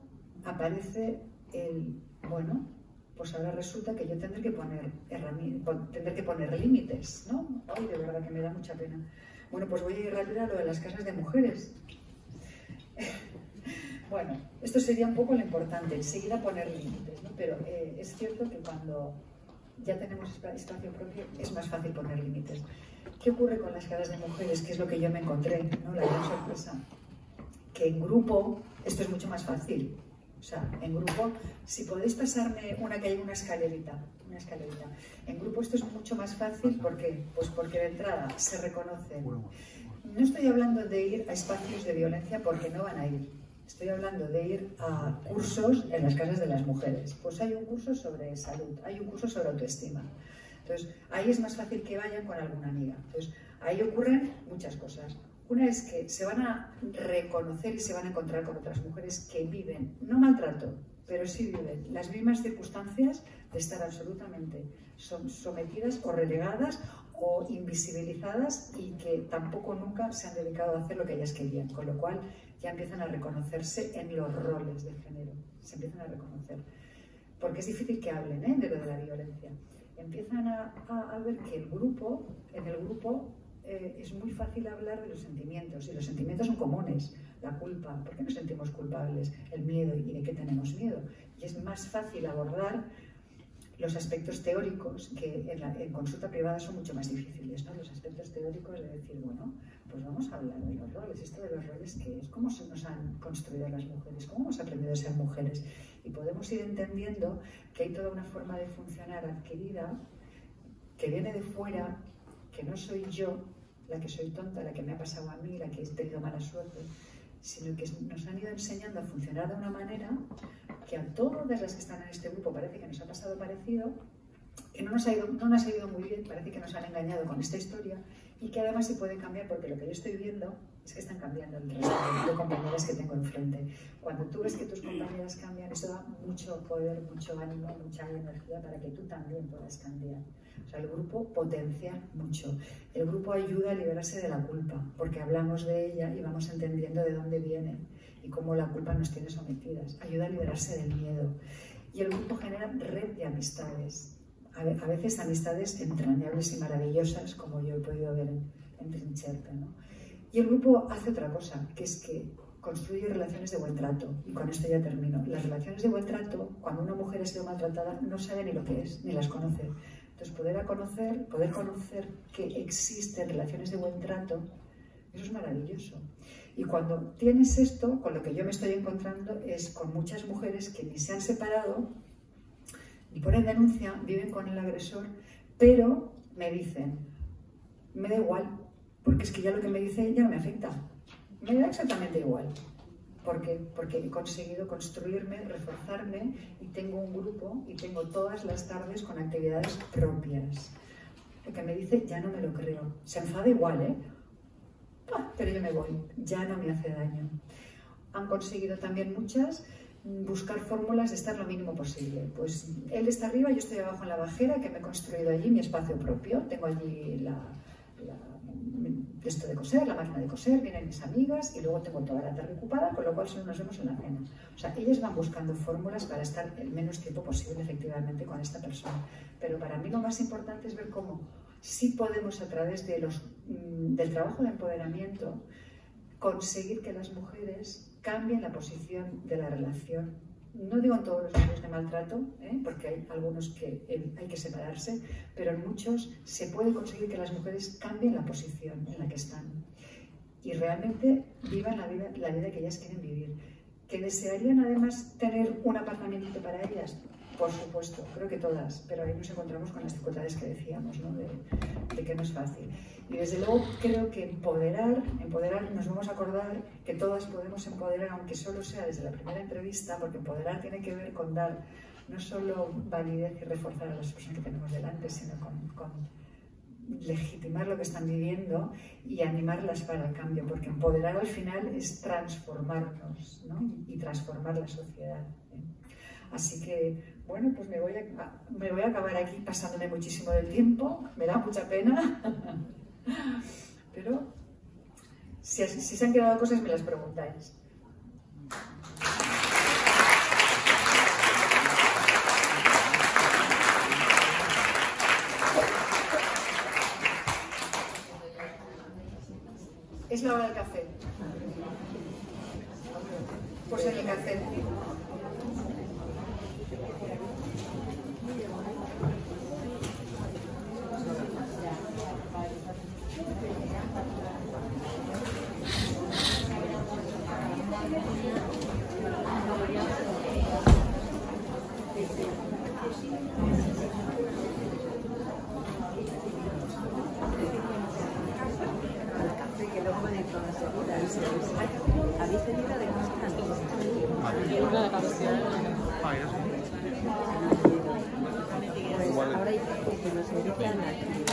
aparece el, bueno, pues ahora resulta que yo tendré que poner límites, ¿no? Ay, de verdad que me da mucha pena. Bueno, pues voy a ir rápido a lo de las casas de mujeres. Bueno, esto sería un poco lo importante, enseguida poner límites, ¿no? Pero es cierto que cuando ya tenemos espacio propio es más fácil poner límites. ¿Qué ocurre con las casas de mujeres? Que es lo que yo me encontré, ¿no? La gran sorpresa. Que en grupo esto es mucho más fácil. O sea, en grupo, si podéis pasarme que hay una escalerita. En grupo esto es mucho más fácil porque de entrada se reconocen. No estoy hablando de ir a espacios de violencia porque no van a ir. Estoy hablando de ir a cursos en las casas de las mujeres. Pues hay un curso sobre salud, hay un curso sobre autoestima. Entonces, ahí es más fácil que vayan con alguna amiga. Entonces, ahí ocurren muchas cosas. Una es que se van a reconocer y se van a encontrar con otras mujeres que viven, no maltrato, pero sí viven las mismas circunstancias de estar absolutamente sometidas o relegadas o invisibilizadas y que tampoco nunca se han dedicado a hacer lo que ellas querían, con lo cual ya empiezan a reconocerse en los roles de género, se empiezan a reconocer, porque es difícil que hablen de lo de la violencia. Empiezan a ver que en el grupo es muy fácil hablar de los sentimientos, y los sentimientos son comunes. La culpa, ¿por qué nos sentimos culpables? El miedo, ¿y de qué tenemos miedo? Y es más fácil abordar los aspectos teóricos, que en consulta privada son mucho más difíciles, ¿no? Los aspectos teóricos de decir, bueno, pues vamos a hablar de los roles. Esto de los roles, ¿qué es? ¿Cómo se nos han construido las mujeres? ¿Cómo hemos aprendido a ser mujeres? Y podemos ir entendiendo que hay toda una forma de funcionar adquirida que viene de fuera, que no soy yo la que soy tonta, la que me ha pasado a mí, la que he tenido mala suerte, sino que nos han ido enseñando a funcionar de una manera que a todas las que están en este grupo parece que nos ha pasado parecido, que no nos ha ido muy bien, parece que nos han engañado con esta historia y que además se puede cambiar, porque lo que yo estoy viendo es que están cambiando el resto de compañeras que tengo enfrente. Cuando tú ves que tus compañeras cambian, eso da mucho poder, mucho ánimo, mucha energía para que tú también puedas cambiar. O sea, el grupo potencia mucho. El grupo ayuda a liberarse de la culpa, porque hablamos de ella y vamos entendiendo de dónde viene y cómo la culpa nos tiene sometidas. Ayuda a liberarse del miedo. Y el grupo genera red de amistades. A veces amistades entrañables y maravillosas, como yo he podido ver en Trincherpe, ¿no? Y el grupo hace otra cosa, que es que construye relaciones de buen trato. Y con esto ya termino. Las relaciones de buen trato, cuando una mujer ha sido maltratada, no sabe ni lo que es, ni las conoce. Entonces, poder conocer que existen relaciones de buen trato, eso es maravilloso. Y cuando tienes esto, con lo que yo me estoy encontrando, es con muchas mujeres que ni se han separado, ni ponen denuncia, viven con el agresor, pero me dicen, me da igual, porque es que ya lo que me dice ya no me afecta. Me da exactamente igual. Porque he conseguido construirme, reforzarme y tengo un grupo y tengo todas las tardes con actividades propias. Lo que me dice ya no me lo creo. Se enfada igual, pero yo me voy, ya no me hace daño. Han conseguido también muchas buscar fórmulas de estar lo mínimo posible. Pues él está arriba, yo estoy abajo en la bajera, que me he construido allí mi espacio propio. Tengo allí esto de coser, la máquina de coser, vienen mis amigas y luego tengo toda la tarde ocupada, con lo cual solo nos vemos en la cena. O sea, ellas van buscando fórmulas para estar el menos tiempo posible efectivamente con esta persona. Pero para mí lo más importante es ver cómo sí podemos a través de del trabajo de empoderamiento conseguir que las mujeres cambien la posición de la relación. No digo en todos los casos de maltrato, porque hay algunos que hay que separarse, pero en muchos se puede conseguir que las mujeres cambien la posición en la que están y realmente vivan la vida que ellas quieren vivir. ¿Que desearían además tener un apartamento para ellas? Por supuesto, creo que todas, pero ahí nos encontramos con las dificultades que decíamos, ¿no? de que no es fácil. Y desde luego creo que empoderar, nos vamos a acordar que todas podemos empoderar, aunque solo sea desde la primera entrevista, porque empoderar tiene que ver con dar no solo validez y reforzar a las personas que tenemos delante, sino con legitimar lo que están viviendo y animarlas para el cambio, porque empoderar al final es transformarnos, ¿no? Y transformar la sociedad. Así que, bueno, pues me voy a acabar aquí pasándome muchísimo del tiempo, me da mucha pena, pero si se han quedado cosas me las preguntáis. Es la hora del café. Pues en el café. ¿Habéis tenido de ahora hay que nos invitan a